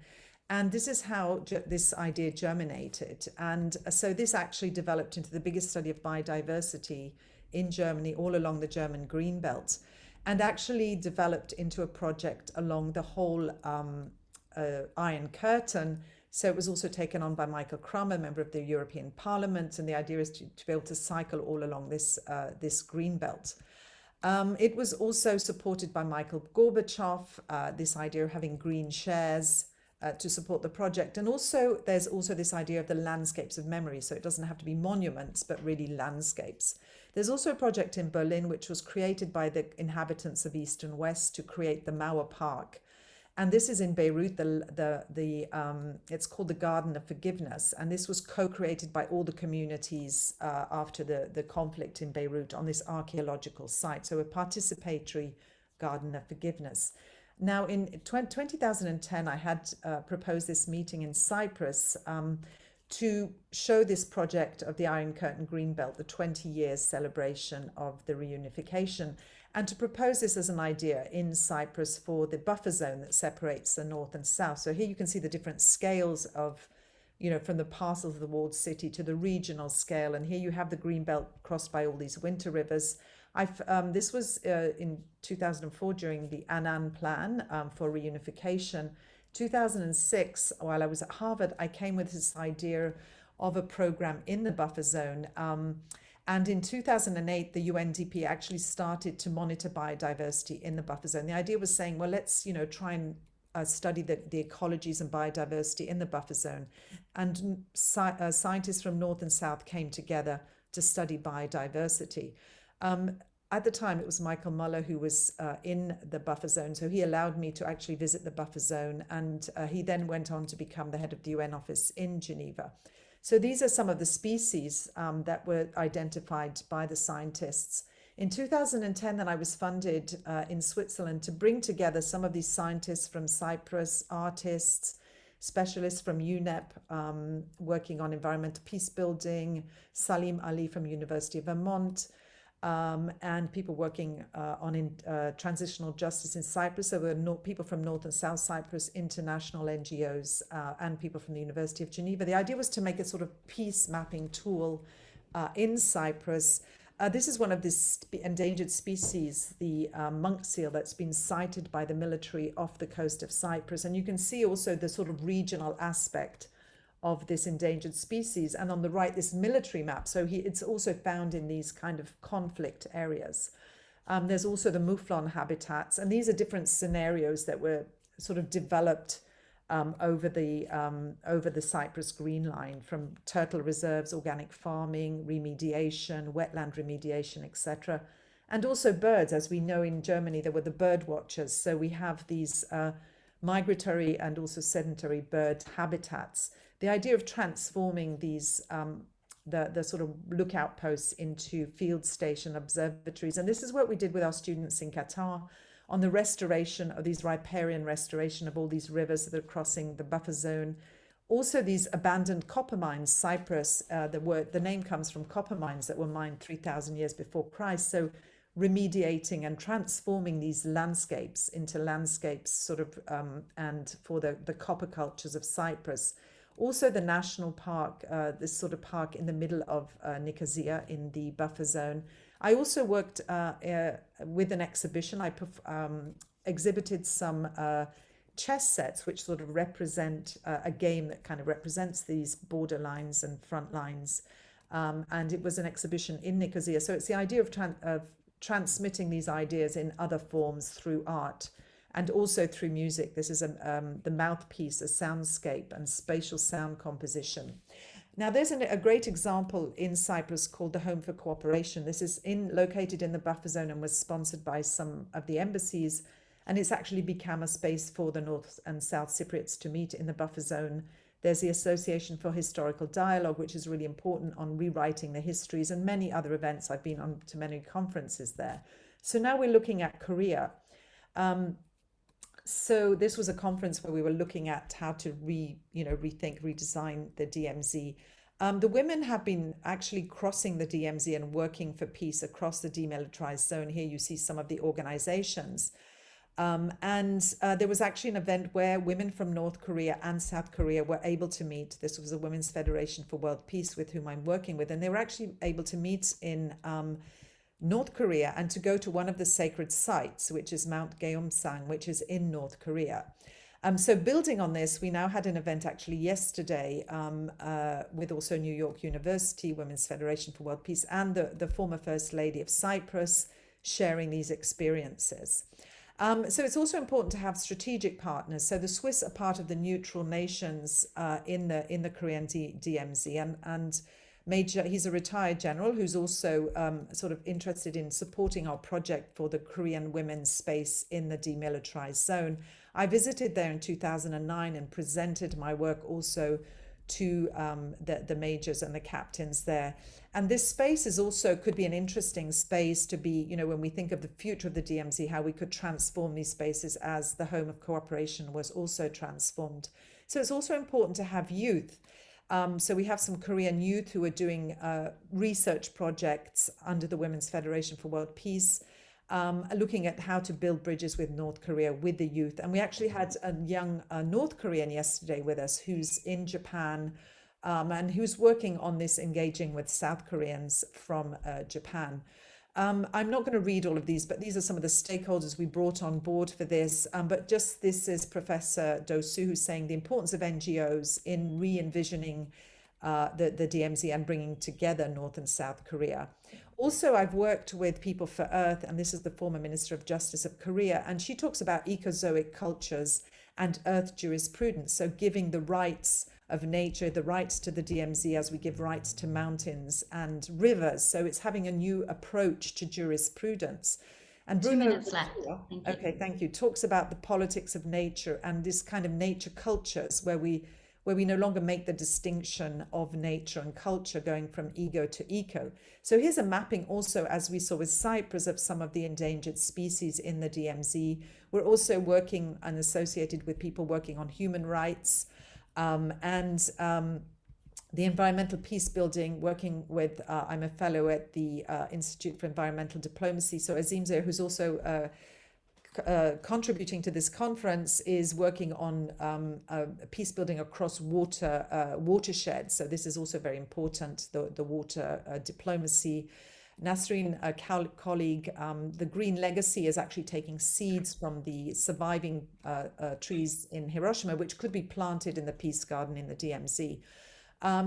And this is how this idea germinated. And so this actually developed into the biggest study of biodiversity in Germany, all along the German green belt, and actually developed into a project along the whole Iron Curtain. So it was also taken on by Michael Crum, a member of the European Parliament, and the idea is to be able to cycle all along this green belt. It was also supported by Michael Gorbachev, this idea of having green shares to support the project. And also there's also this idea of the landscapes of memory. So it doesn't have to be monuments, but really landscapes. There's also a project in Berlin, which was created by the inhabitants of East and West to create the Mauer Park. And this is in Beirut, it's called the Garden of Forgiveness. And this was co-created by all the communities after the conflict in Beirut on this archaeological site. So a participatory Garden of Forgiveness. Now, in 2010, I had proposed this meeting in Cyprus to show this project of the Iron Curtain Greenbelt, the 20 years celebration of the reunification, and to propose this as an idea in Cyprus for the buffer zone that separates the north and south. So here you can see the different scales of, from the parcels of the walled city to the regional scale. And here you have the Greenbelt crossed by all these winter rivers. This was in 2004 during the Annan Plan for reunification. 2006, while I was at Harvard, I came with this idea of a program in the buffer zone. And in 2008, the UNDP actually started to monitor biodiversity in the buffer zone. The idea was saying, well, let's try and study the ecologies and biodiversity in the buffer zone. And scientists from North and South came together to study biodiversity. At the time, it was Michael Muller who was in the buffer zone. So he allowed me to actually visit the buffer zone. And he then went on to become the head of the UN office in Geneva. So these are some of the species that were identified by the scientists. In 2010, then I was funded in Switzerland to bring together some of these scientists from Cyprus, artists, specialists from UNEP working on environmental peacebuilding, Salim Ali from University of Vermont, and people working on transitional justice in Cyprus. So there were people from North and South Cyprus, international NGOs, and people from the University of Geneva. The idea was to make a sort of peace mapping tool in Cyprus. This is one of these endangered species, the monk seal, that's been sighted by the military off the coast of Cyprus. And you can see also the sort of regional aspect of this endangered species, and on the right this military map. So it's also found in these kind of conflict areas. There's also the mouflon habitats, and these are different scenarios that were sort of developed over the Cyprus Green Line, from turtle reserves, organic farming, remediation, wetland remediation, etc. And also birds. As we know, in Germany there were the bird watchers, so we have these migratory and also sedentary bird habitats. The idea of transforming these, the sort of lookout posts into field station observatories. And this is what we did with our students in Qatar on the restoration of these riparian restoration of all these rivers that are crossing the buffer zone. Also these abandoned copper mines, Cyprus, the name comes from copper mines that were mined 3,000 years before Christ. So remediating and transforming these landscapes into landscapes sort of, and for the copper cultures of Cyprus. Also the national park, this sort of park in the middle of Nicosia in the buffer zone. I also worked with an exhibition. I exhibited some chess sets which sort of represent a game that kind of represents these border lines and front lines. And it was an exhibition in Nicosia. So it's the idea of transmitting these ideas in other forms through art and also through music. This is the mouthpiece, a soundscape and spatial sound composition. Now there's a great example in Cyprus called the Home for Cooperation. This is located in the buffer zone and was sponsored by some of the embassies. And it's actually become a space for the North and South Cypriots to meet in the buffer zone. There's the Association for Historical Dialogue, which is really important on rewriting the histories, and many other events. I've been on to many conferences there. So now we're looking at Korea. So this was a conference where we were looking at how to rethink, redesign the DMZ. The women have been actually crossing the DMZ and working for peace across the demilitarized zone. Here you see some of the organizations. There was actually an event where women from North Korea and South Korea were able to meet. This was the Women's Federation for World Peace, with whom I'm working with, and they were actually able to meet in North Korea and to go to one of the sacred sites, which is Mount Geumsang, which is in North Korea. So building on this, we now had an event actually yesterday with also New York University, Women's Federation for World Peace, and the former First Lady of Cyprus sharing these experiences. So it's also important to have strategic partners. So the Swiss are part of the neutral nations in the Korean DMZ, and he's a retired general who's also sort of interested in supporting our project for the Korean women's space in the demilitarized zone. I visited there in 2009 and presented my work also to the majors and the captains there. And this space is also could be an interesting space to be, you know, when we think of the future of the DMZ, how we could transform these spaces as the home of cooperation was also transformed. So it's also important to have youth. So we have some Korean youth who are doing research projects under the Women's Federation for World Peace, looking at how to build bridges with North Korea with the youth. And we actually had a young North Korean yesterday with us who's in Japan and who's working on this, engaging with South Koreans from Japan. I'm not going to read all of these, but these are some of the stakeholders we brought on board for this. But just this is Professor Do-soo, who's saying the importance of NGOs in re-envisioning the DMZ and bringing together North and South Korea. Also, I've worked with People for Earth, and this is the former Minister of Justice of Korea, and she talks about ecozoic cultures and earth jurisprudence, so giving the rights of nature, the rights to the DMZ as we give rights to mountains and rivers. So it's having a new approach to jurisprudence. And
2 minutes left.
Thank you. Okay, thank you. Talks about the politics of nature and this kind of nature cultures where we no longer make the distinction of nature and culture going from ego to eco. So here's a mapping also, as we saw with Cyprus, of some of the endangered species in the DMZ. We're also working and associated with people working on human rights the environmental peacebuilding, working with, I'm a fellow at the Institute for Environmental Diplomacy. So Azim Zair, who's also contributing to this conference, is working on peacebuilding across watershed. So this is also very important, the water diplomacy. Nasreen, a colleague, the Green Legacy is actually taking seeds from the surviving trees in Hiroshima, which could be planted in the Peace Garden in the DMZ.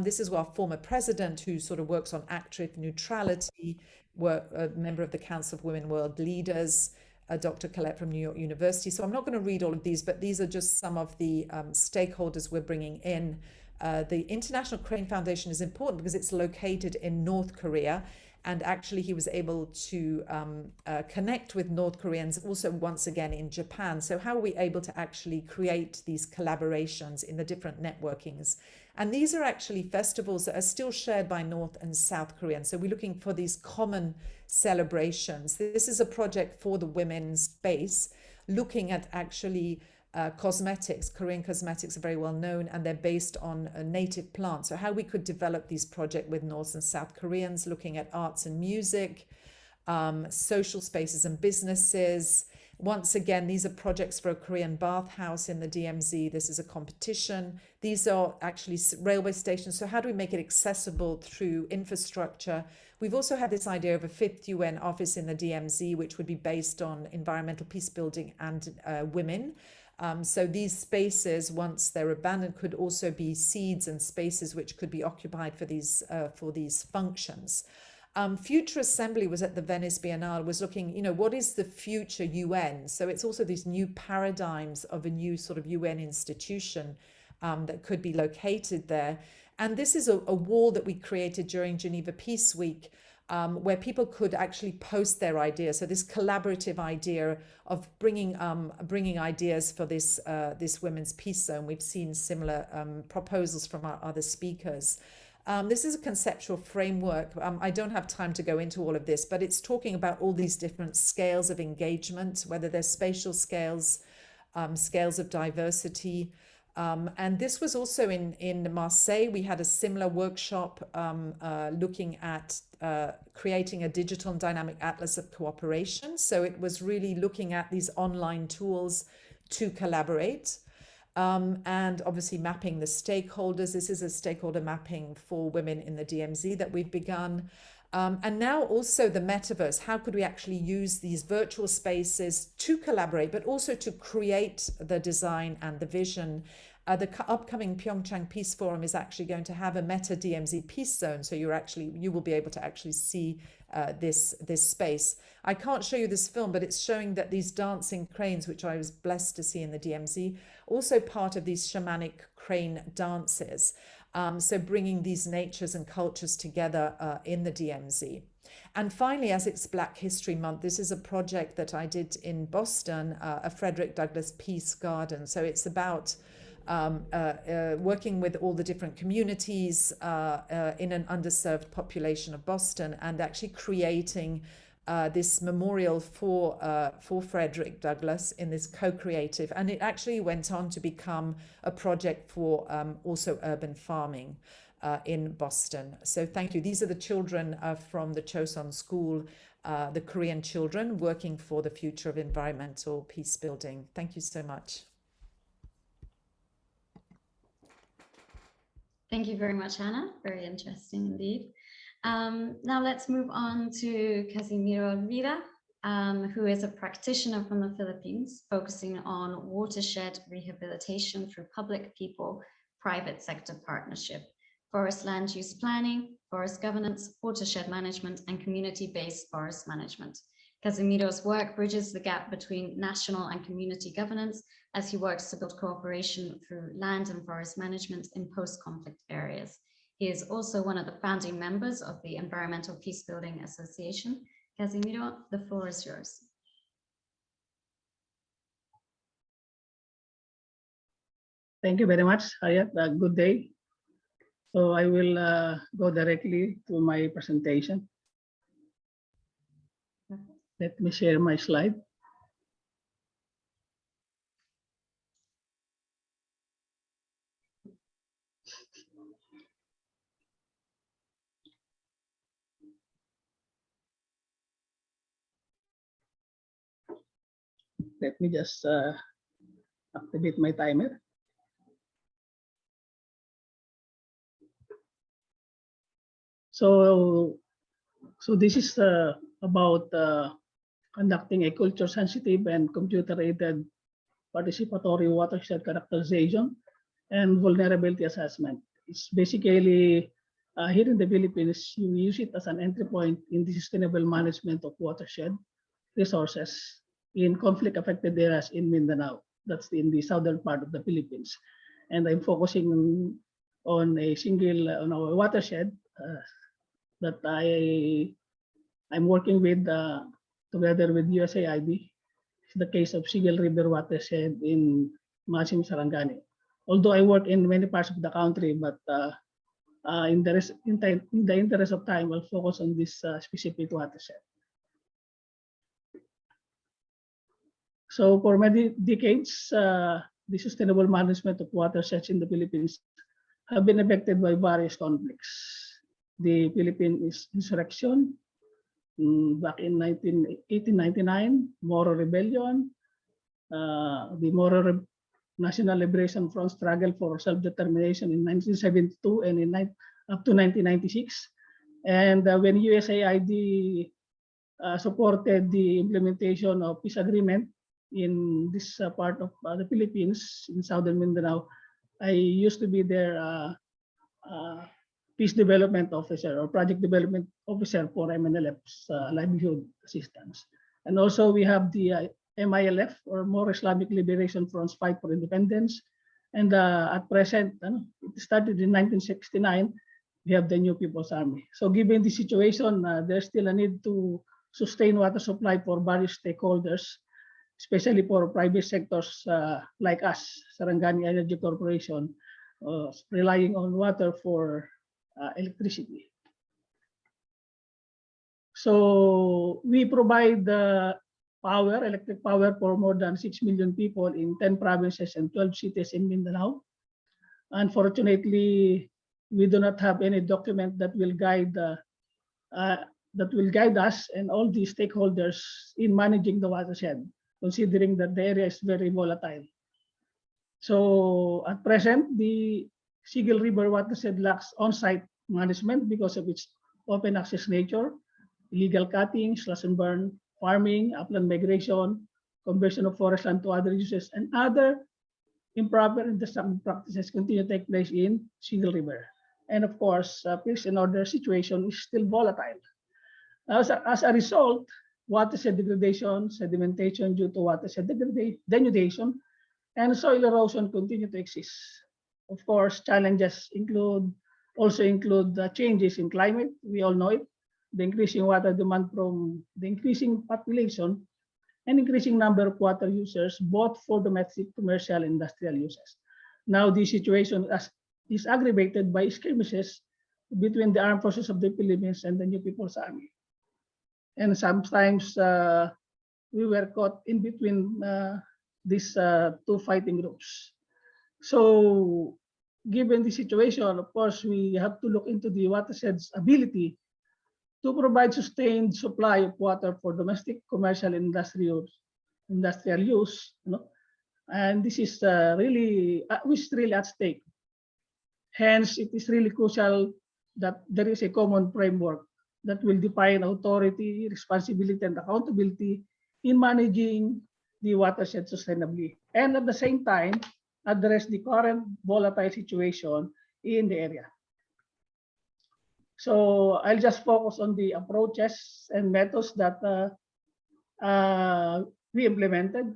This is our former president, who sort of works on active neutrality, a member of the Council of Women World Leaders, Dr. Colette from New York University. So I'm not going to read all of these, but these are just some of the stakeholders we're bringing in. The International Crane Foundation is important because it's located in North Korea. And actually, he was able to connect with North Koreans also once again in Japan. So how are we able to actually create these collaborations in the different networkings? And these are actually festivals that are still shared by North and South Koreans. So we're looking for these common celebrations. This is a project for the women's space, looking at actually cosmetics. Korean cosmetics are very well known, and they're based on native plants. So how we could develop these projects with North and South Koreans, looking at arts and music, social spaces and businesses. Once again, these are projects for a Korean bathhouse in the DMZ. This is a competition. These are actually railway stations. So how do we make it accessible through infrastructure? We've also had this idea of a 5th UN office in the DMZ, which would be based on environmental peacebuilding and women. So these spaces, once they're abandoned, could also be seeds and spaces which could be occupied for these functions. Future Assembly was at the Venice Biennale, was looking, what is the future UN? So it's also these new paradigms of a new sort of UN institution that could be located there. And this is a wall that we created during Geneva Peace Week, where people could actually post their ideas. So this collaborative idea of bringing ideas for this women's peace zone. We've seen similar proposals from our other speakers. This is a conceptual framework. I don't have time to go into all of this, but it's talking about all these different scales of engagement, whether they're spatial scales, scales of diversity, And this was also in Marseille. We had a similar workshop looking at creating a digital and dynamic atlas of cooperation. So it was really looking at these online tools to collaborate. And obviously mapping the stakeholders. This is a stakeholder mapping for women in the DMZ that we've begun. And now also the metaverse. How could we actually use these virtual spaces to collaborate, but also to create the design and the vision? The upcoming Pyeongchang Peace Forum is actually going to have a meta DMZ peace zone. So you will be able to actually see this space. I can't show you this film, but it's showing that these dancing cranes, which I was blessed to see in the DMZ, also part of these shamanic crane dances. So bringing these natures and cultures together in the DMZ. And finally, as it's Black History Month, this is a project that I did in Boston, a Frederick Douglass Peace Garden. So it's about working with all the different communities in an underserved population of Boston, and actually creating this memorial for Frederick Douglass in this co-creative. And it actually went on to become a project for also urban farming in Boston. So thank you. These are the children from the Chosun School, the Korean children working for the future of environmental peace building. Thank you so much.
Thank you very much, Anna. Very interesting indeed. Now let's move on to Casimiro Rina, who is a practitioner from the Philippines, focusing on watershed rehabilitation through public, people, private sector partnership, forest land use planning, forest governance, watershed management, and community-based forest management. Casimiro's work bridges the gap between national and community governance as he works to build cooperation through land and forest management in post-conflict areas. He is also one of the founding members of the Environmental Peacebuilding Association. Casimiro, the floor is yours.
Thank you very much, Harriet. Good day. So I will go directly to my presentation. Let me share my slide. Let me just activate my timer. So this is about conducting a culture-sensitive and computer-aided participatory watershed characterization and vulnerability assessment. It's basically here in the Philippines, you use it as an entry point in the sustainable management of watershed resources in conflict-affected areas in Mindanao. That's in the southern part of the Philippines. And I'm focusing on a single, on our watershed that I'm working with together with USAID. It's the case of Sigel River Watershed in Masim, Sarangani. Although I work in many parts of the country, but in the interest of time, I'll focus on this specific watershed. So for many decades, the sustainable management of watersheds in the Philippines have been affected by various conflicts. The Philippine insurrection back in 1899, Moro Rebellion, the Moro National Liberation Front struggle for self-determination in 1972 and up to 1996. And when USAID supported the implementation of peace agreement in this part of the Philippines, in southern Mindanao, I used to be their peace development officer or project development officer for MNLF's livelihood assistance. And also we have the MILF, or More Islamic Liberation Front's Fight for Independence. And at present, it started in 1969, we have the New People's Army. So given the situation, there's still a need to sustain water supply for various stakeholders, especially for private sectors like us, Sarangani Energy Corporation, relying on water for electricity. So we provide power, electric power for more than 6 million people in 10 provinces and 12 cities in Mindanao. Unfortunately, we do not have any document that will guide us and all the stakeholders in managing the watershed, considering that the area is very volatile. So at present, the Sigil River watershed lacks on-site management because of its open access nature, illegal cutting, slash and burn, farming, upland migration, conversion of forest land to other uses, and other improper and destructive practices continue to take place in Sigil River. And of course, peace and order situation is still volatile. As a result, watershed degradation, sedimentation due to watershed denudation, and soil erosion continue to exist. Of course, challenges also include changes in climate. We all know it, the increasing water demand from the increasing population and increasing number of water users, both for domestic, commercial, and industrial uses. Now, this situation is aggravated by skirmishes between the armed forces of the Philippines and the New People's Army. And sometimes we were caught in between these two fighting groups. So given the situation, of course, we have to look into the watershed's ability to provide sustained supply of water for domestic, commercial, and industrial use. And this is really at stake. Hence, it is really crucial that there is a common framework that will define authority, responsibility, and accountability in managing the watershed sustainably, and at the same time, address the current volatile situation in the area. So I'll just focus on the approaches and methods that we implemented.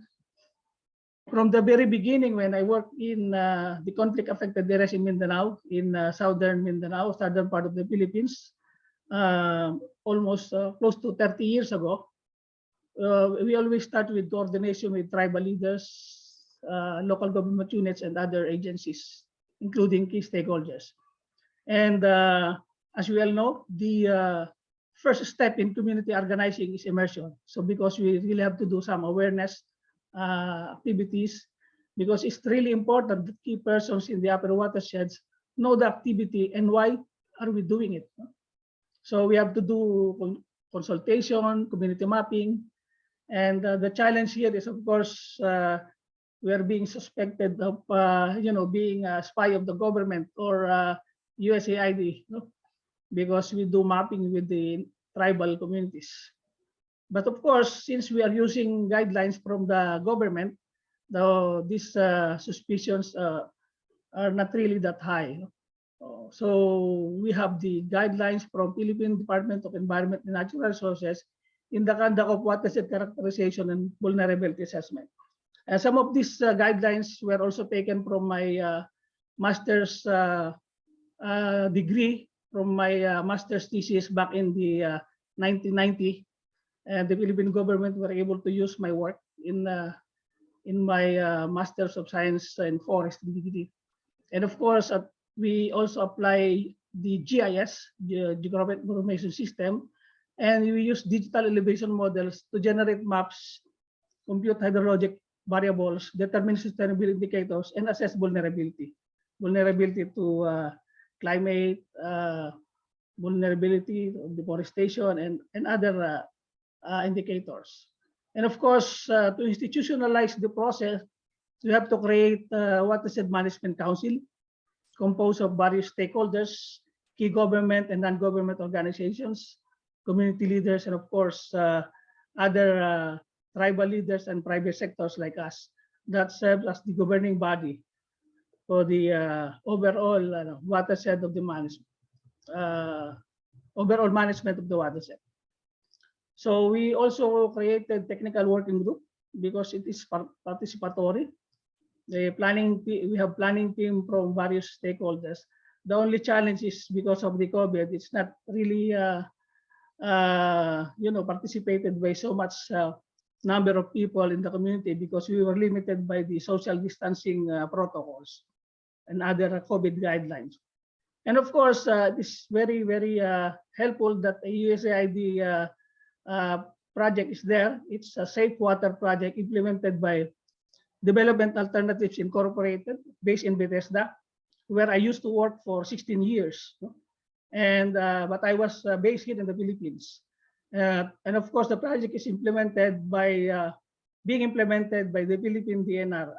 From the very beginning, when I worked in the conflict-affected areas in Mindanao, in southern Mindanao, southern part of the Philippines, almost close to 30 years ago, we always start with coordination with tribal leaders, local government units, and other agencies, including key stakeholders. And as we all know, the first step in community organizing is immersion. So because we really have to do some awareness activities, because it's really important that key persons in the upper watersheds know the activity and why are we doing it. So we have to do consultation, community mapping, and the challenge here is, of course, we are being suspected of, being a spy of the government or USAID, because we do mapping with the tribal communities. But of course, since we are using guidelines from the government, these suspicions are not really that high. So we have the guidelines from Philippine Department of Environment and Natural Resources in the conduct of watershed characterization and vulnerability assessment. And some of these guidelines were also taken from my master's degree, from my master's thesis back in the 1990. And the Philippine government were able to use my work in my Master's of Science in Forestry degree. And of course, we also apply the GIS, the Geographic Information System, and we use digital elevation models to generate maps, compute hydrologic variables, determine sustainability indicators, and assess vulnerability to climate, vulnerability of deforestation, and other indicators. And of course, to institutionalize the process, we have to create Watershed Management Council composed of various stakeholders, key government and non-government organizations, community leaders, and of course, other tribal leaders and private sectors like us that serve as the governing body for the overall watershed of the management, overall management of the watershed. So we also created technical working group because it is participatory. We have planning team from various stakeholders. The only challenge is because of the COVID, it's not really participated by so much number of people in the community because we were limited by the social distancing protocols and other COVID guidelines. And of course, it's very, very helpful that the USAID project is there. It's a safe water project implemented by Development Alternatives Incorporated, based in Bethesda, where I used to work for 16 years. And but I was based here in the Philippines. And of course, the project is implemented by being implemented by the Philippine DNR,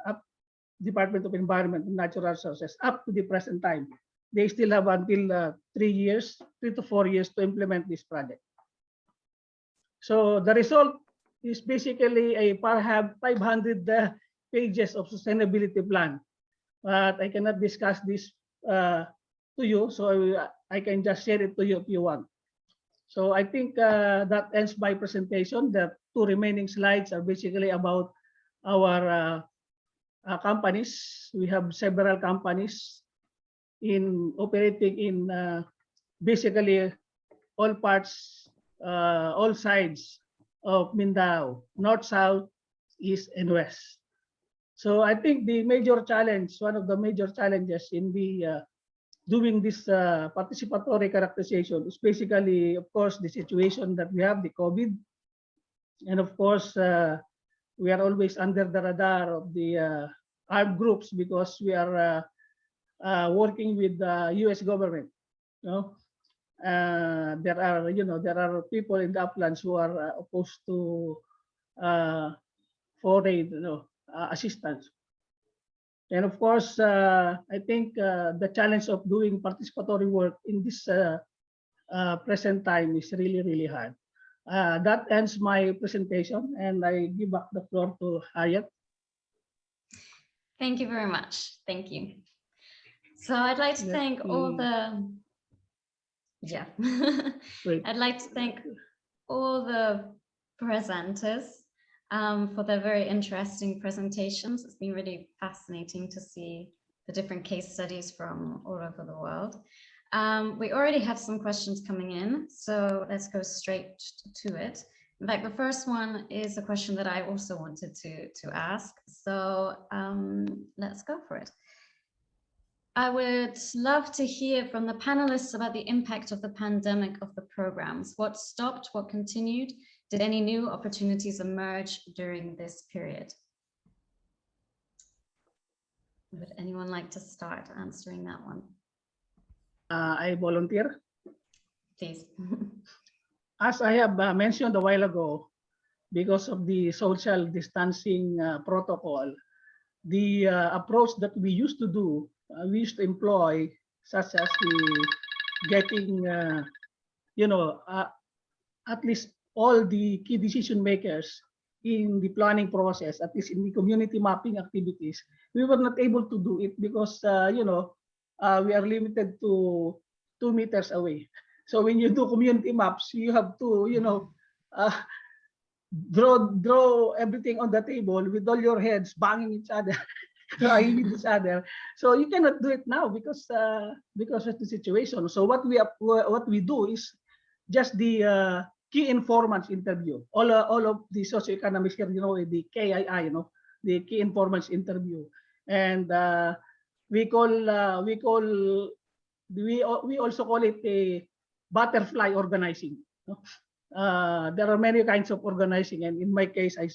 Department of Environment and Natural Resources, up to the present time. They still have until 3 to 4 years to implement this project. So the result is basically a 500 pages of sustainability plan. But I cannot discuss this to you, so I can just share it to you if you want. So I think that ends my presentation. The two remaining slides are basically about our companies. We have several companies operating in basically all parts, all sides of Mindanao, north, south, east, and west. So I think the major challenge, one of the major challenges in the doing this participatory characterization is basically, of course, the situation that we have, the COVID. And of course, we are always under the radar of the armed groups because we are working with the U.S. government. There are people in the uplands who are opposed to foreign assistance. And of course, I think the challenge of doing participatory work in this present time is really, really hard. That ends my presentation, and I give back the floor to Harriet.
Thank you very much. Thank you. So I'd like to thank all the, I'd like to thank all the presenters for their very interesting presentations. It's been really fascinating to see the different case studies from all over the world. We already have some questions coming in, so let's go straight to it. In fact, the first one is a question that I also wanted to ask. So let's go for it. I would love to hear from the panelists about the impact of the pandemic of the programs. What stopped, what continued? Did any new opportunities emerge during this period? Would anyone like to start answering that one?
I volunteer.
Please.
As I have mentioned a while ago, because of the social distancing protocol, the approach that we used to do, we used to employ, such as the getting, at least all the key decision makers in the planning process, at least in the community mapping activities, we were not able to do it because, we are limited to 2 meters away. So when you do community maps, you have to, draw everything on the table with all your heads banging each other, crying with each other. So you cannot do it now because of the situation. So what we do is just the key informants interview. All of the socioeconomics here, the KII, the key informants interview, and we also call it a butterfly organizing. There are many kinds of organizing, and in my case, I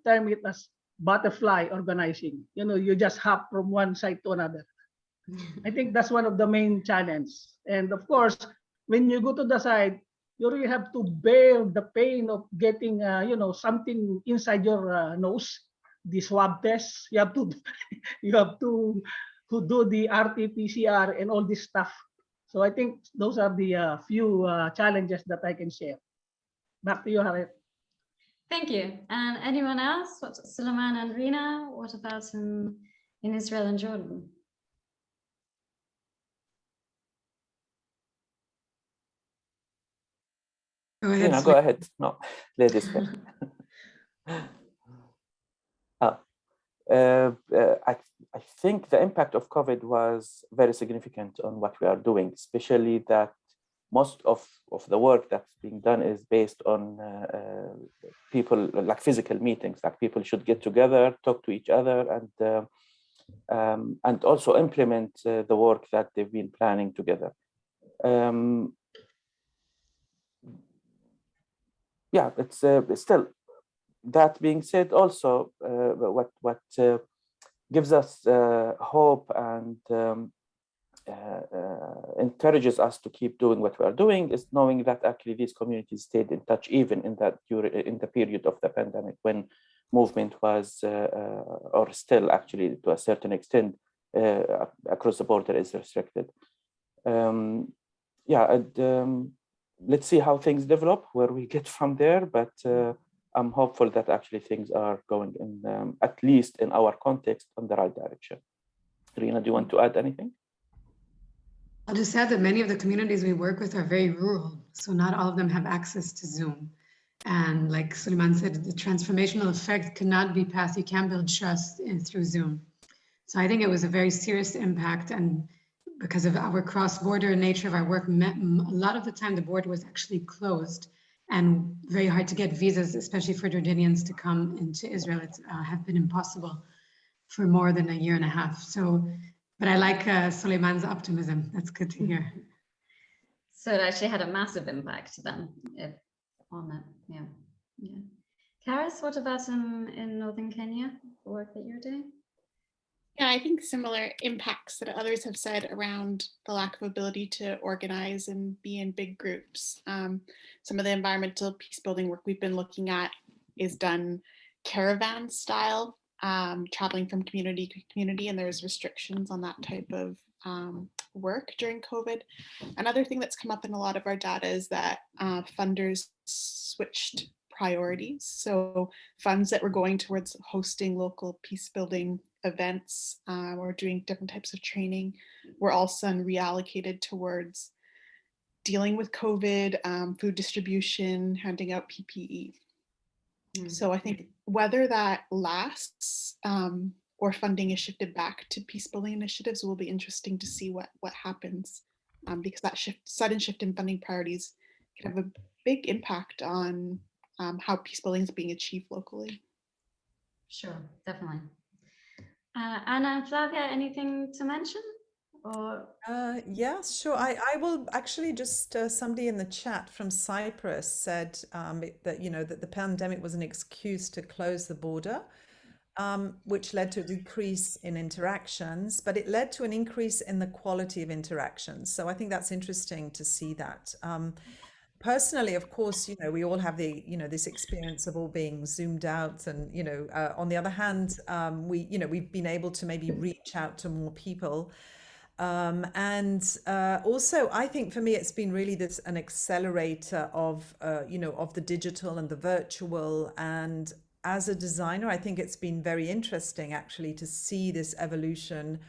term it as butterfly organizing. You just hop from one side to another. I think that's one of the main challenges. And of course, when you go to the side, you really have to bear the pain of getting, something inside your nose, the swab test. You have to do the RT-PCR and all this stuff. So I think those are the few challenges that I can share. Back to you, Harriet.
Thank you. And anyone else? What's Suleiman and Rina? What about in Israel and Jordan?
Go ahead.
Rina, go ahead. No, ladies first. I think the impact of COVID was very significant on what we are doing, especially that most of the work that's being done is based on people, like physical meetings, like people should get together, talk to each other, and also implement the work that they've been planning together. yeah, it's still. That being said, also what gives us hope and encourages us to keep doing what we are doing is knowing that actually these communities stayed in touch even in the period of the pandemic, when movement was or still actually to a certain extent across the border is restricted. Yeah, and, let's see how things develop, where we get from there, but I'm hopeful that actually things are going in, at least in our context, in the right direction. Rina, do you want to add anything?
I'll just add that many of the communities we work with are very rural, so not all of them have access to Zoom. And like Suleiman said, the transformational effect cannot be passed. You can't build trust through Zoom. So I think it was a very serious impact, and because of our cross-border nature of our work, a lot of the time the border was actually closed and very hard to get visas, especially for Jordanians to come into Israel. It's have been impossible for more than a year and a half. So, but I like Suleiman's optimism. That's good to hear.
So it actually had a massive impact then on it. Yeah. Yeah. Charis, what about in northern Kenya, the work that you're doing?
Yeah, I think similar impacts that others have said around the lack of ability to organize and be in big groups. Some of the environmental peace building work we've been looking at is done caravan style, traveling from community to community, and there's restrictions on that type of work during COVID. Another thing that's come up in a lot of our data is that funders switched priorities. So funds that were going towards hosting local peace building events or doing different types of training were all of a sudden reallocated towards dealing with COVID, food distribution, handing out PPE. So I think whether that lasts or funding is shifted back to peace building initiatives will be interesting to see what happens, because that sudden shift in funding priorities can have a big impact on how peace building is being achieved locally.
Sure, definitely. Anna and Flavia, anything to mention? Or
Yeah, sure. I will actually just somebody in the chat from Cyprus said that that the pandemic was an excuse to close the border, which led to a decrease in interactions, but it led to an increase in the quality of interactions. So I think that's interesting to see that. Personally, of course, we all have the, this experience of all being zoomed out, and, on the other hand, we've been able to maybe reach out to more people. And also, I think for me, it's been really an accelerator of, of the digital and the virtual. And as a designer, I think it's been very interesting actually to see this evolution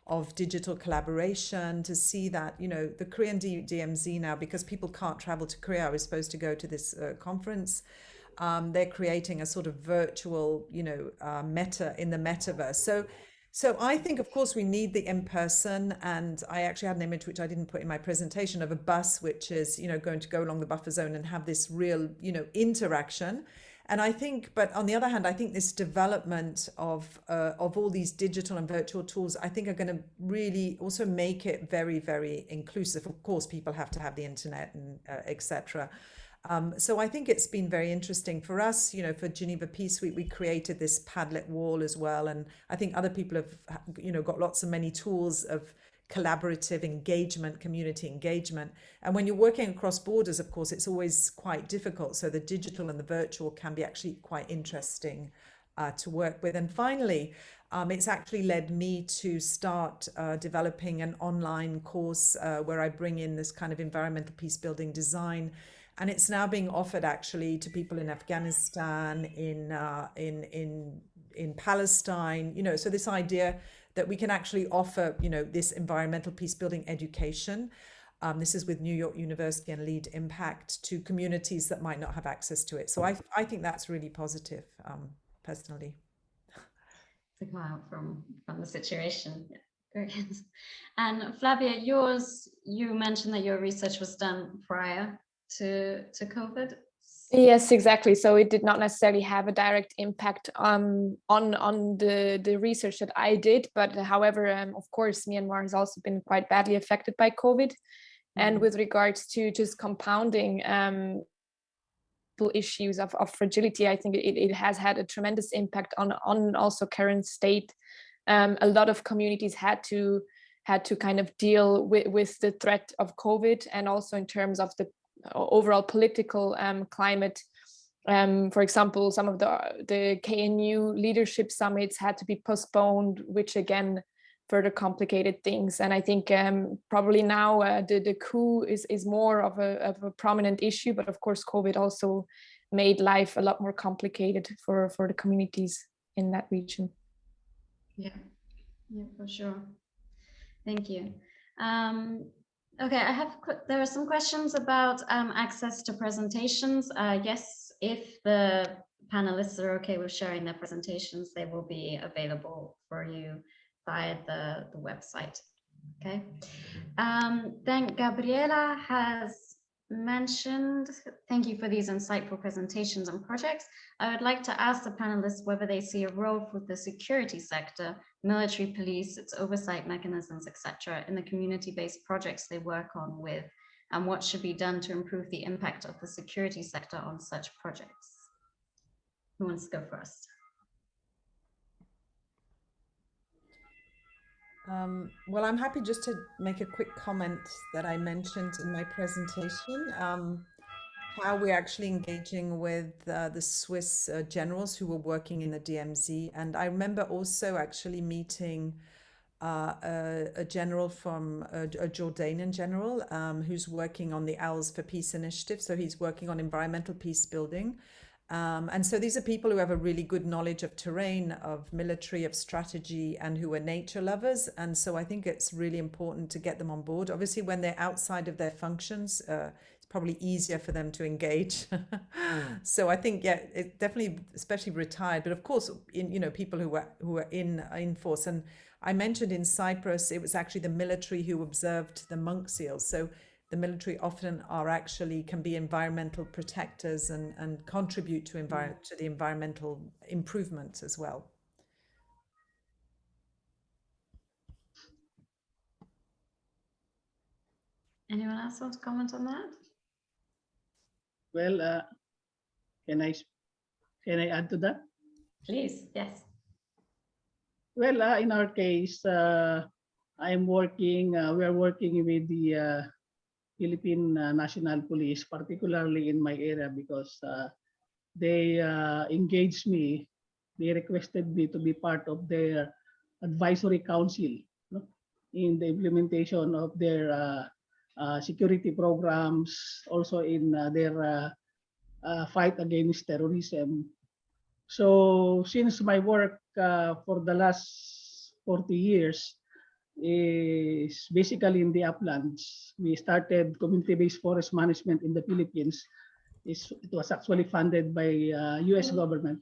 of digital collaboration, to see that, the Korean DMZ now, because people can't travel to Korea, I was supposed to go to this conference. They're creating a sort of virtual, meta in the metaverse. So I think, of course, we need the in-person, and I actually had an image which I didn't put in my presentation of a bus, which is, going to go along the buffer zone and have this real, interaction. And I think, but on the other hand, I think this development of all these digital and virtual tools, I think are going to really also make it very, very inclusive. Of course, people have to have the internet and etc. So I think it's been very interesting for us, for Geneva Peace Week, we created this Padlet wall as well. And I think other people have, got lots of many tools of collaborative engagement, community engagement. And when you're working across borders, of course, it's always quite difficult. So the digital and the virtual can be actually quite interesting to work with. And finally, it's actually led me to start developing an online course where I bring in this kind of environmental peace building design. And it's now being offered actually to people in Afghanistan, in Palestine, so this idea that we can actually offer, this environmental peace building education. This is with New York University and Lead Impact, to communities that might not have access to it. So I think that's really positive, personally.
To come out from the situation. Yeah, great. And Flavia, you mentioned that your research was done prior to COVID.
Yes, exactly. So it did not necessarily have a direct impact on the research that I did. But however, of course, Myanmar has also been quite badly affected by COVID. And with regards to just compounding issues of fragility. I think it has had a tremendous impact on also current state. A lot of communities had to kind of deal with the threat of COVID, and also in terms of the overall political climate. For example, some of the KNU leadership summits had to be postponed, which again further complicated things. And I think probably now the coup is more of a prominent issue, but of course COVID also made life a lot more complicated for the communities in that region.
Yeah, for sure. Thank you. Okay, there are some questions about access to presentations. Yes, if the panelists are okay with sharing their presentations, they will be available for you via the website. Okay. Then Gabriela has mentioned, thank you for these insightful presentations and projects. I would like to ask the panelists whether they see a role for the security sector, military police, its oversight mechanisms, etc., in the community-based projects they work on with, and what should be done to improve the impact of the security sector on such projects. Who wants to go first?
Well, I'm happy just to make a quick comment that I mentioned in my presentation, how we're actually engaging with the Swiss generals who were working in the DMZ. And I remember also actually meeting a general from a Jordanian general who's working on the Owls for Peace initiative. So he's working on environmental peace building. And so these are people who have a really good knowledge of terrain, of military, of strategy, and who are nature lovers. And so I think it's really important to get them on board. Obviously, when they're outside of their functions, it's probably easier for them to engage. So I think, yeah, it definitely, especially retired, but of course, people who are in force. And I mentioned in Cyprus, it was actually the military who observed the monk seals. So the military often can be environmental protectors and contribute to the environmental improvements as well.
Anyone else want to comment on that?
Well, can I add to that?
Please, yes.
Well, in our case, we are working with the Philippine National Police, particularly in my area, because they engaged me. They requested me to be part of their advisory council in the implementation of their security programs, also in their fight against terrorism. So since my work for the last 40 years is basically in the uplands, we started community-based forest management in the Philippines. It was actually funded by US government.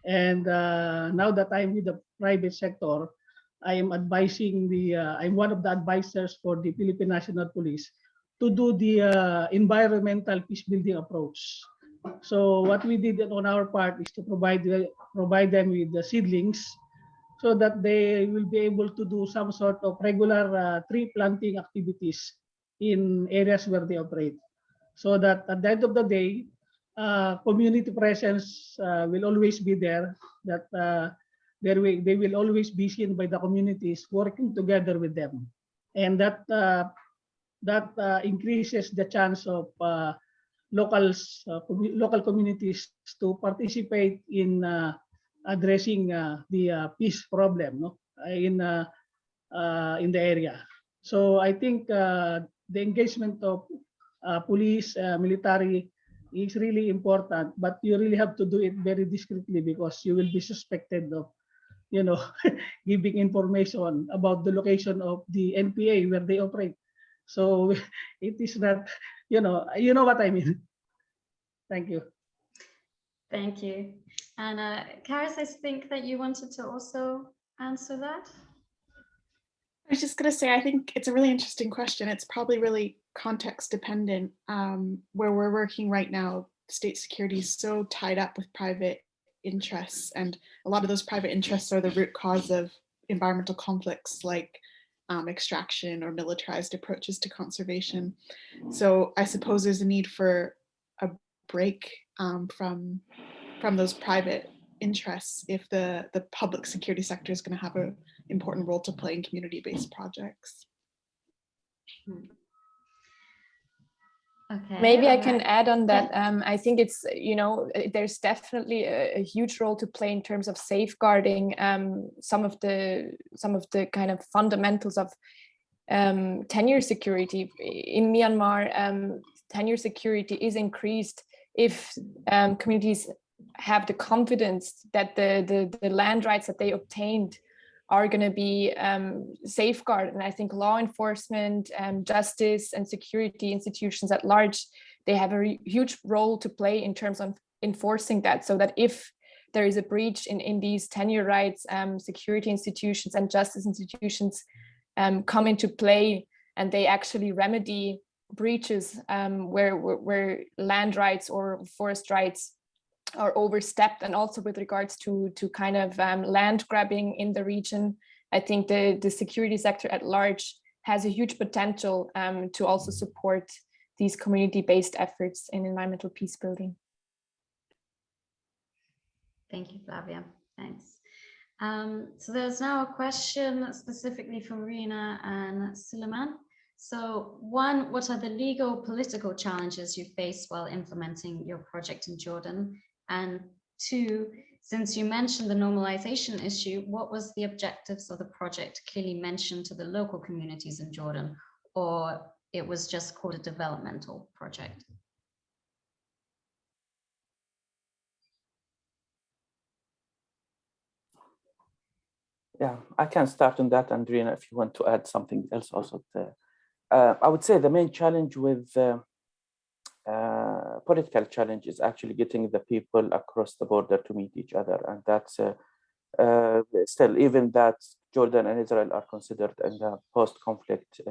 And now that I'm with the private sector, I am advising I'm one of the advisors for the Philippine National Police to do the environmental peace building approach. So what we did on our part is to provide them with the seedlings so that they will be able to do some sort of regular tree planting activities in areas where they operate. So that at the end of the day, community presence will always be there, that they will always be seen by the communities working together with them. And that increases the chance of local communities to participate in addressing the peace problem in the area. So I think the engagement of police, military is really important, but you really have to do it very discreetly because you will be suspected of, giving information about the location of the NPA where they operate. So it is not, you know what I mean. Thank you.
Thank you. And Charis, I think that you wanted to also answer that.
I was just going to say, I think it's a really interesting question. It's probably really context dependent. Where we're working right now, state security is so tied up with private interests, and a lot of those private interests are the root cause of environmental conflicts like extraction or militarized approaches to conservation. So I suppose there's a need for a break from those private interests if the public security sector is going to have an important role to play in community-based projects.
Okay.
Maybe I can add on that. I think it's, you know, there's definitely a huge role to play in terms of safeguarding some of the kind of fundamentals of tenure security in Myanmar. Tenure security is increased if communities have the confidence that the land rights that they obtained are going to be safeguarded. And I think law enforcement, justice and security institutions at large, they have a huge role to play in terms of enforcing that, so that if there is a breach in these tenure rights, security institutions and justice institutions come into play, and they actually remedy breaches where land rights or forest rights are overstepped, and also with regards to kind of land grabbing in the region. I think the security sector at large has a huge potential to also support these community-based efforts in environmental peace building.
Thank you, Flavia. Thanks. So there's now a question specifically for Rina and Suleiman. So one, what are the legal political challenges you face while implementing your project in Jordan? And two, since you mentioned the normalization issue, what was the objectives of the project clearly mentioned to the local communities in Jordan, or it was just called a developmental project?
Yeah, I can start on that, and Rina, if you want to add something else also. I would say the main challenge with political challenge is actually getting the people across the border to meet each other, and that's still, even that Jordan and Israel are considered in the post-conflict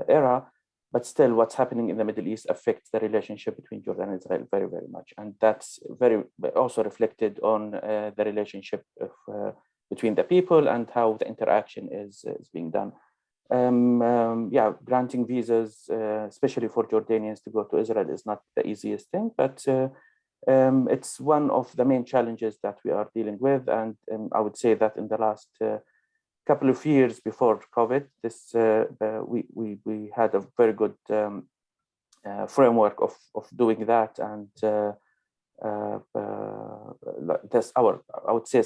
era, but still what's happening in the Middle East affects the relationship between Jordan and Israel very, very much, and that's very also reflected on the relationship of, between the people and how the interaction is being done. Yeah, granting visas, especially for Jordanians to go to Israel, is not the easiest thing, but it's one of the main challenges that we are dealing with. And I would say that in the last couple of years before COVID, this we had a very good framework of doing that, and I would say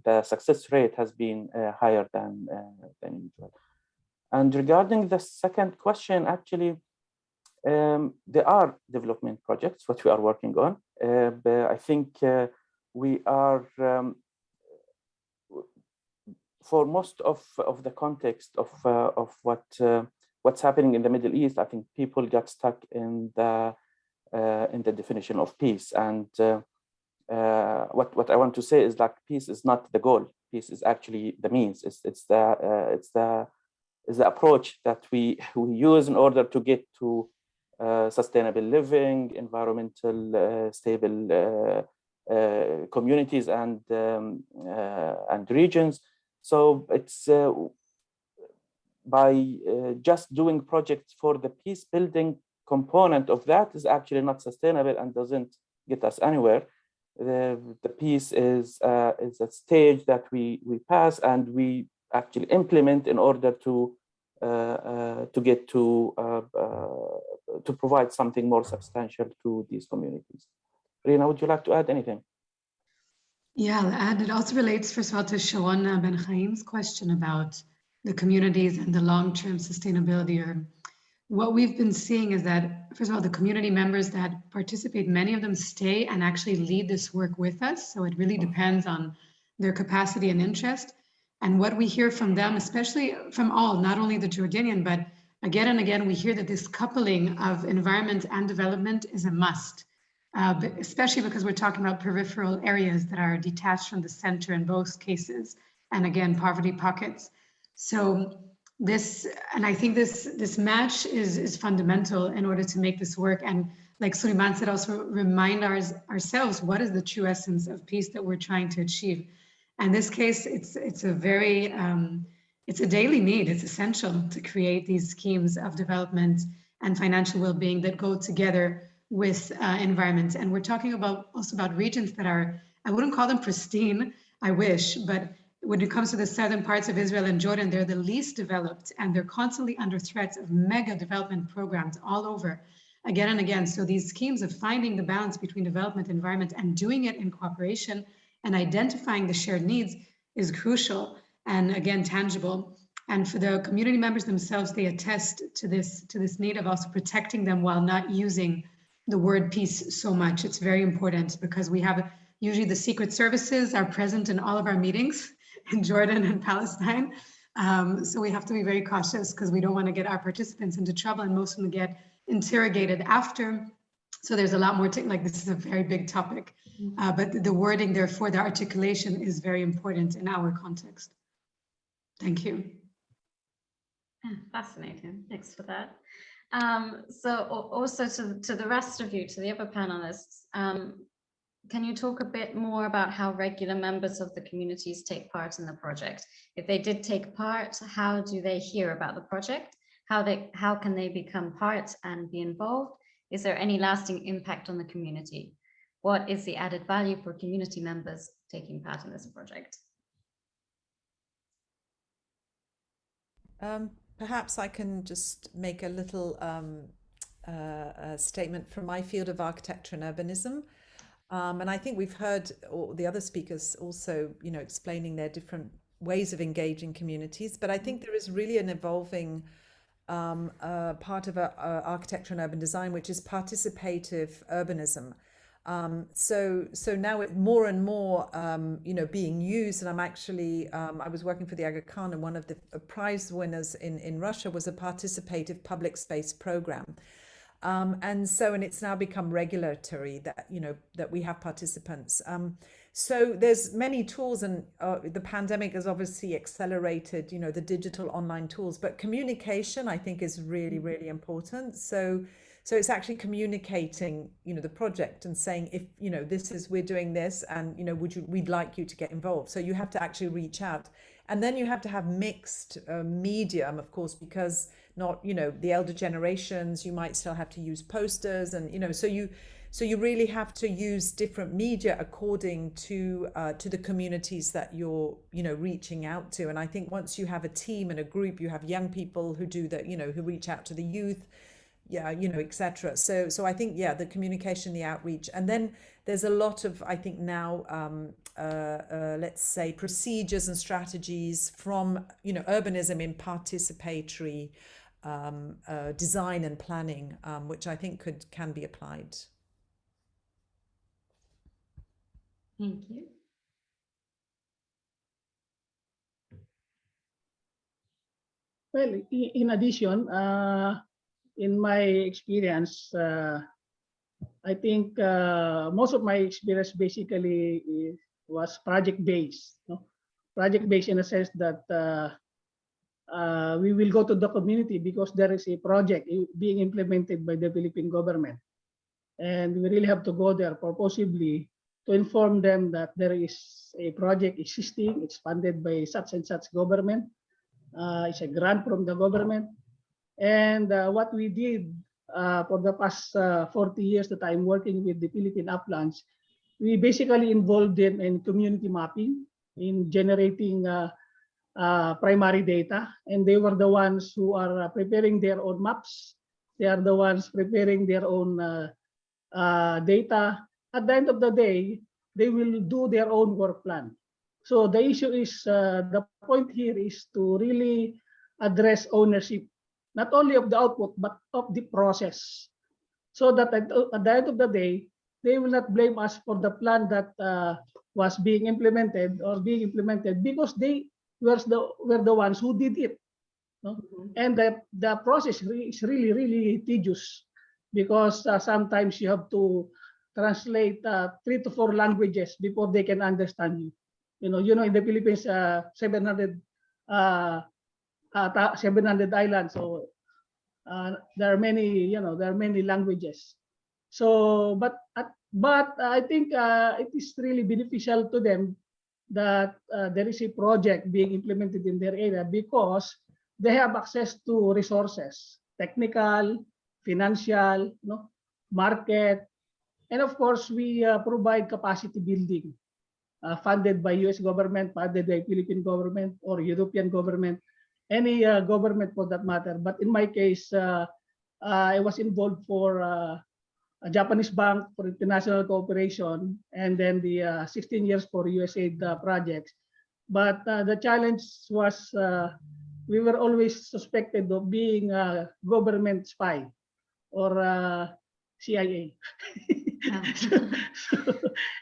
the success rate has been higher than usual. And regarding the second question, actually, there are development projects what we are working on. But I think we are, for most of the context of what's happening in the Middle East, I think people got stuck in the definition of peace. And what I want to say is that peace is not the goal. Peace is actually the means. It's the approach that we use in order to get to sustainable living, environmental stable communities and regions. So it's by just doing projects for the peace building component of that is actually not sustainable and doesn't get us anywhere. The peace is a stage that we pass and we actually implement in order to get to provide something more substantial to these communities. Rina, would you like to add anything?
Yeah, I'll add, it also relates, first of all, to Shawana Ben Chaim's question about the communities and the long-term sustainability. Or what we've been seeing is that, first of all, the community members that participate, many of them stay and actually lead this work with us. So it really depends on their capacity and interest. And what we hear from them, especially from all, not only the Jordanian, but again and again, we hear that this coupling of environment and development is a must, but especially because we're talking about peripheral areas that are detached from the center in both cases. And again, poverty pockets. So this, and I think this match is fundamental in order to make this work. And like Suleiman said, also remind ourselves, what is the true essence of peace that we're trying to achieve? In this case, it's a very, it's a daily need. It's essential to create these schemes of development and financial well-being that go together with environments. And we're talking about also about regions that are, I wouldn't call them pristine, I wish, but when it comes to the southern parts of Israel and Jordan, they're the least developed, and they're constantly under threats of mega development programs all over, again and again. So these schemes of finding the balance between development, environment, and doing it in cooperation and identifying the shared needs is crucial and, again, tangible. And for the community members themselves, they attest to this need of also protecting them while not using the word peace so much. It's very important because we have usually the secret services are present in all of our meetings in Jordan and Palestine. So we have to be very cautious because we don't want to get our participants into trouble, and most of them get interrogated after. So there's a lot more to, like, this is a very big topic, but the wording, therefore, the articulation is very important in our context. Thank you.
Yeah, fascinating. Thanks for that. So also to the rest of you, to the other panelists, can you talk a bit more about how regular members of the communities take part in the project? If they did take part, how do they hear about the project? How can they become part and be involved? Is there any lasting impact on the community? What is the added value for community members taking part in this project?
Perhaps I can just make a little statement from my field of architecture and urbanism. And I think we've heard the other speakers also, explaining their different ways of engaging communities. But I think there is really an evolving part of architecture and urban design, which is participative urbanism. So now it more and more, being used. And I'm actually, I was working for the Aga Khan, and one of the prize winners in Russia was a participative public space program. And it's now become regulatory that, that we have participants. So there's many tools, and the pandemic has obviously accelerated, the digital online tools, but communication, I think, is really, really important. So it's actually communicating, the project and saying, if, we're doing this, and, we'd like you to get involved. So you have to actually reach out. And then you have to have mixed medium, of course, because not, the elder generations, you might still have to use posters, and, so you really have to use different media according to the communities that you're, reaching out to. And I think once you have a team and a group, you have young people who do that, who reach out to the youth, etc. So I think, the communication, the outreach, and then there's a lot of, I think now, let's say, procedures and strategies from, urbanism in participatory design and planning, which I think can be applied.
Thank you.
Well, in addition, in my experience, I think most of my experience basically was project-based. Project-based in the sense that we will go to the community because there is a project being implemented by the Philippine government. And we really have to go there purposely to inform them that there is a project existing, it's funded by such and such government. It's a grant from the government. And what we did for the past 40 years that I'm working with the Philippine Uplands, we basically involved them in community mapping, in generating primary data. And they were the ones who are preparing their own maps. They are the ones preparing their own data. At the end of the day, they will do their own work plan. So the issue is, the point here is to really address ownership, not only of the output, but of the process. So that at the end of the day, they will not blame us for the plan that was being implemented because they were the ones who did it. No? And the process is really, really tedious because sometimes you have to translate 3 to 4 languages before they can understand you. In the Philippines, 700 islands, so there are many languages. So, but I think it is really beneficial to them that there is a project being implemented in their area because they have access to resources, technical, financial, market, and of course, we provide capacity building funded by US government, funded by Philippine government or European government, any government for that matter. But in my case, I was involved for a Japanese bank for international cooperation, and then the 16 years for USAID projects. But the challenge was we were always suspected of being a government spy or CIA.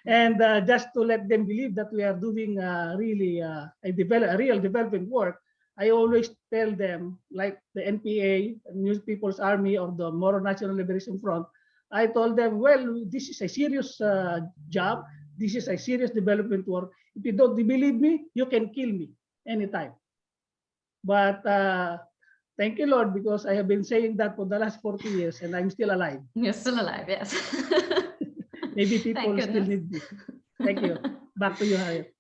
And just to let them believe that we are doing really a real development work, I always tell them, like the NPA, News People's Army, or the Moro National Liberation Front, I told them, well, this is a serious job. This is a serious development work. If you don't believe me, you can kill me anytime. But thank you, Lord, because I have been saying that for the last 40 years and I'm still alive.
You're still alive, yes.
Maybe people still need me. Thank you. Back to you, Harriet.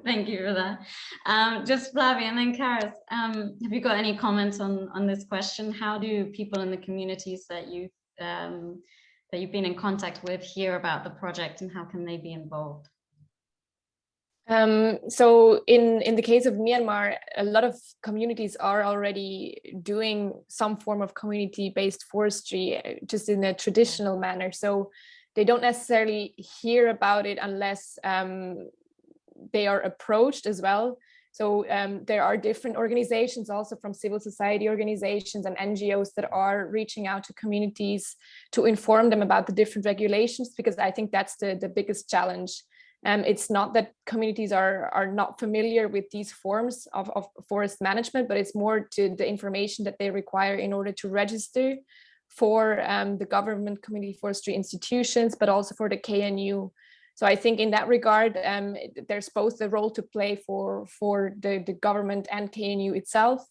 Thank you for that. Just Flavia and then Charis, have you got any comments on this question? How do people in the communities that you've been in contact with hear about the project, and how can they be involved?
So in the case of Myanmar, a lot of communities are already doing some form of community-based forestry, just in a traditional manner. So they don't necessarily hear about it unless they are approached as well. So there are different organizations, also from civil society organizations and NGOs, that are reaching out to communities to inform them about the different regulations, because I think that's the biggest challenge. It's not that communities are not familiar with these forms of forest management, but it's more to the information that they require in order to register for the government community forestry institutions, but also for the KNU. So I think in that regard, there's both a role to play for the government and KNU itself,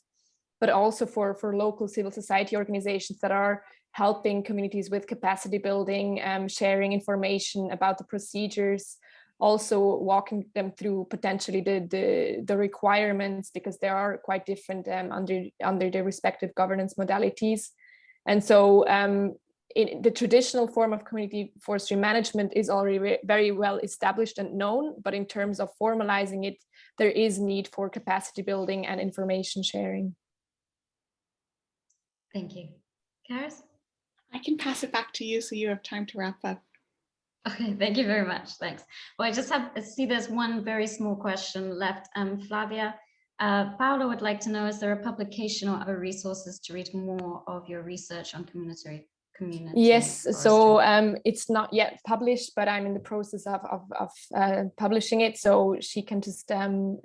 but also for local civil society organizations that are helping communities with capacity building, sharing information about the procedures, also walking them through potentially the requirements, because they are quite different under their respective governance modalities. And so the traditional form of community forestry management is already very well established and known, but in terms of formalizing it, there is need for capacity building and information sharing.
Thank you. Charis?
I can pass it back to you so you have time to wrap up.
Okay, thank you very much. Thanks. Well, I see there's one very small question left. Flavia, Paolo would like to know, is there a publication or other resources to read more of your research on community?
Yes, so it's not yet published, but I'm in the process of publishing it. So she can just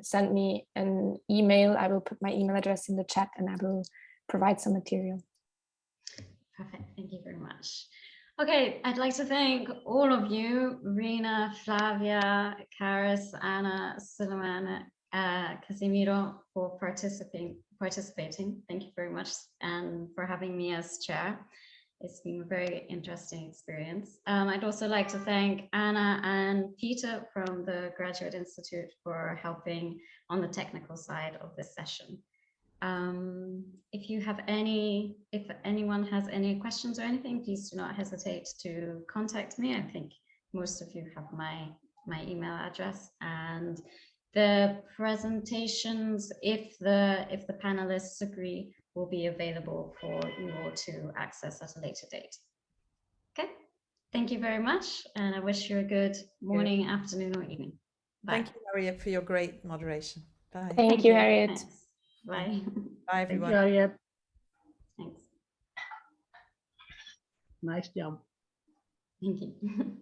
send me an email. I will put my email address in the chat and I will provide some material.
Perfect, thank you very much. Okay, I'd like to thank all of you, Rina, Flavia, Charis, Anna, Suleiman, Casimiro, for participating. Thank you very much, and for having me as chair. It's been a very interesting experience. I'd also like to thank Anna and Peter from the Graduate Institute for helping on the technical side of this session. If anyone has any questions or anything, please do not hesitate to contact me. I think most of you have my email address, and the presentations, if the panelists agree, will be available for you all to access at a later date. Okay, thank you very much, and I wish you a good morning, afternoon, or evening. Bye.
Thank you, Harriet, for your great moderation. Bye.
Thank you, Harriet.
Thanks. Bye.
Bye, everyone.
Thank you, Harriet.
Thanks.
Nice job.
Thank you.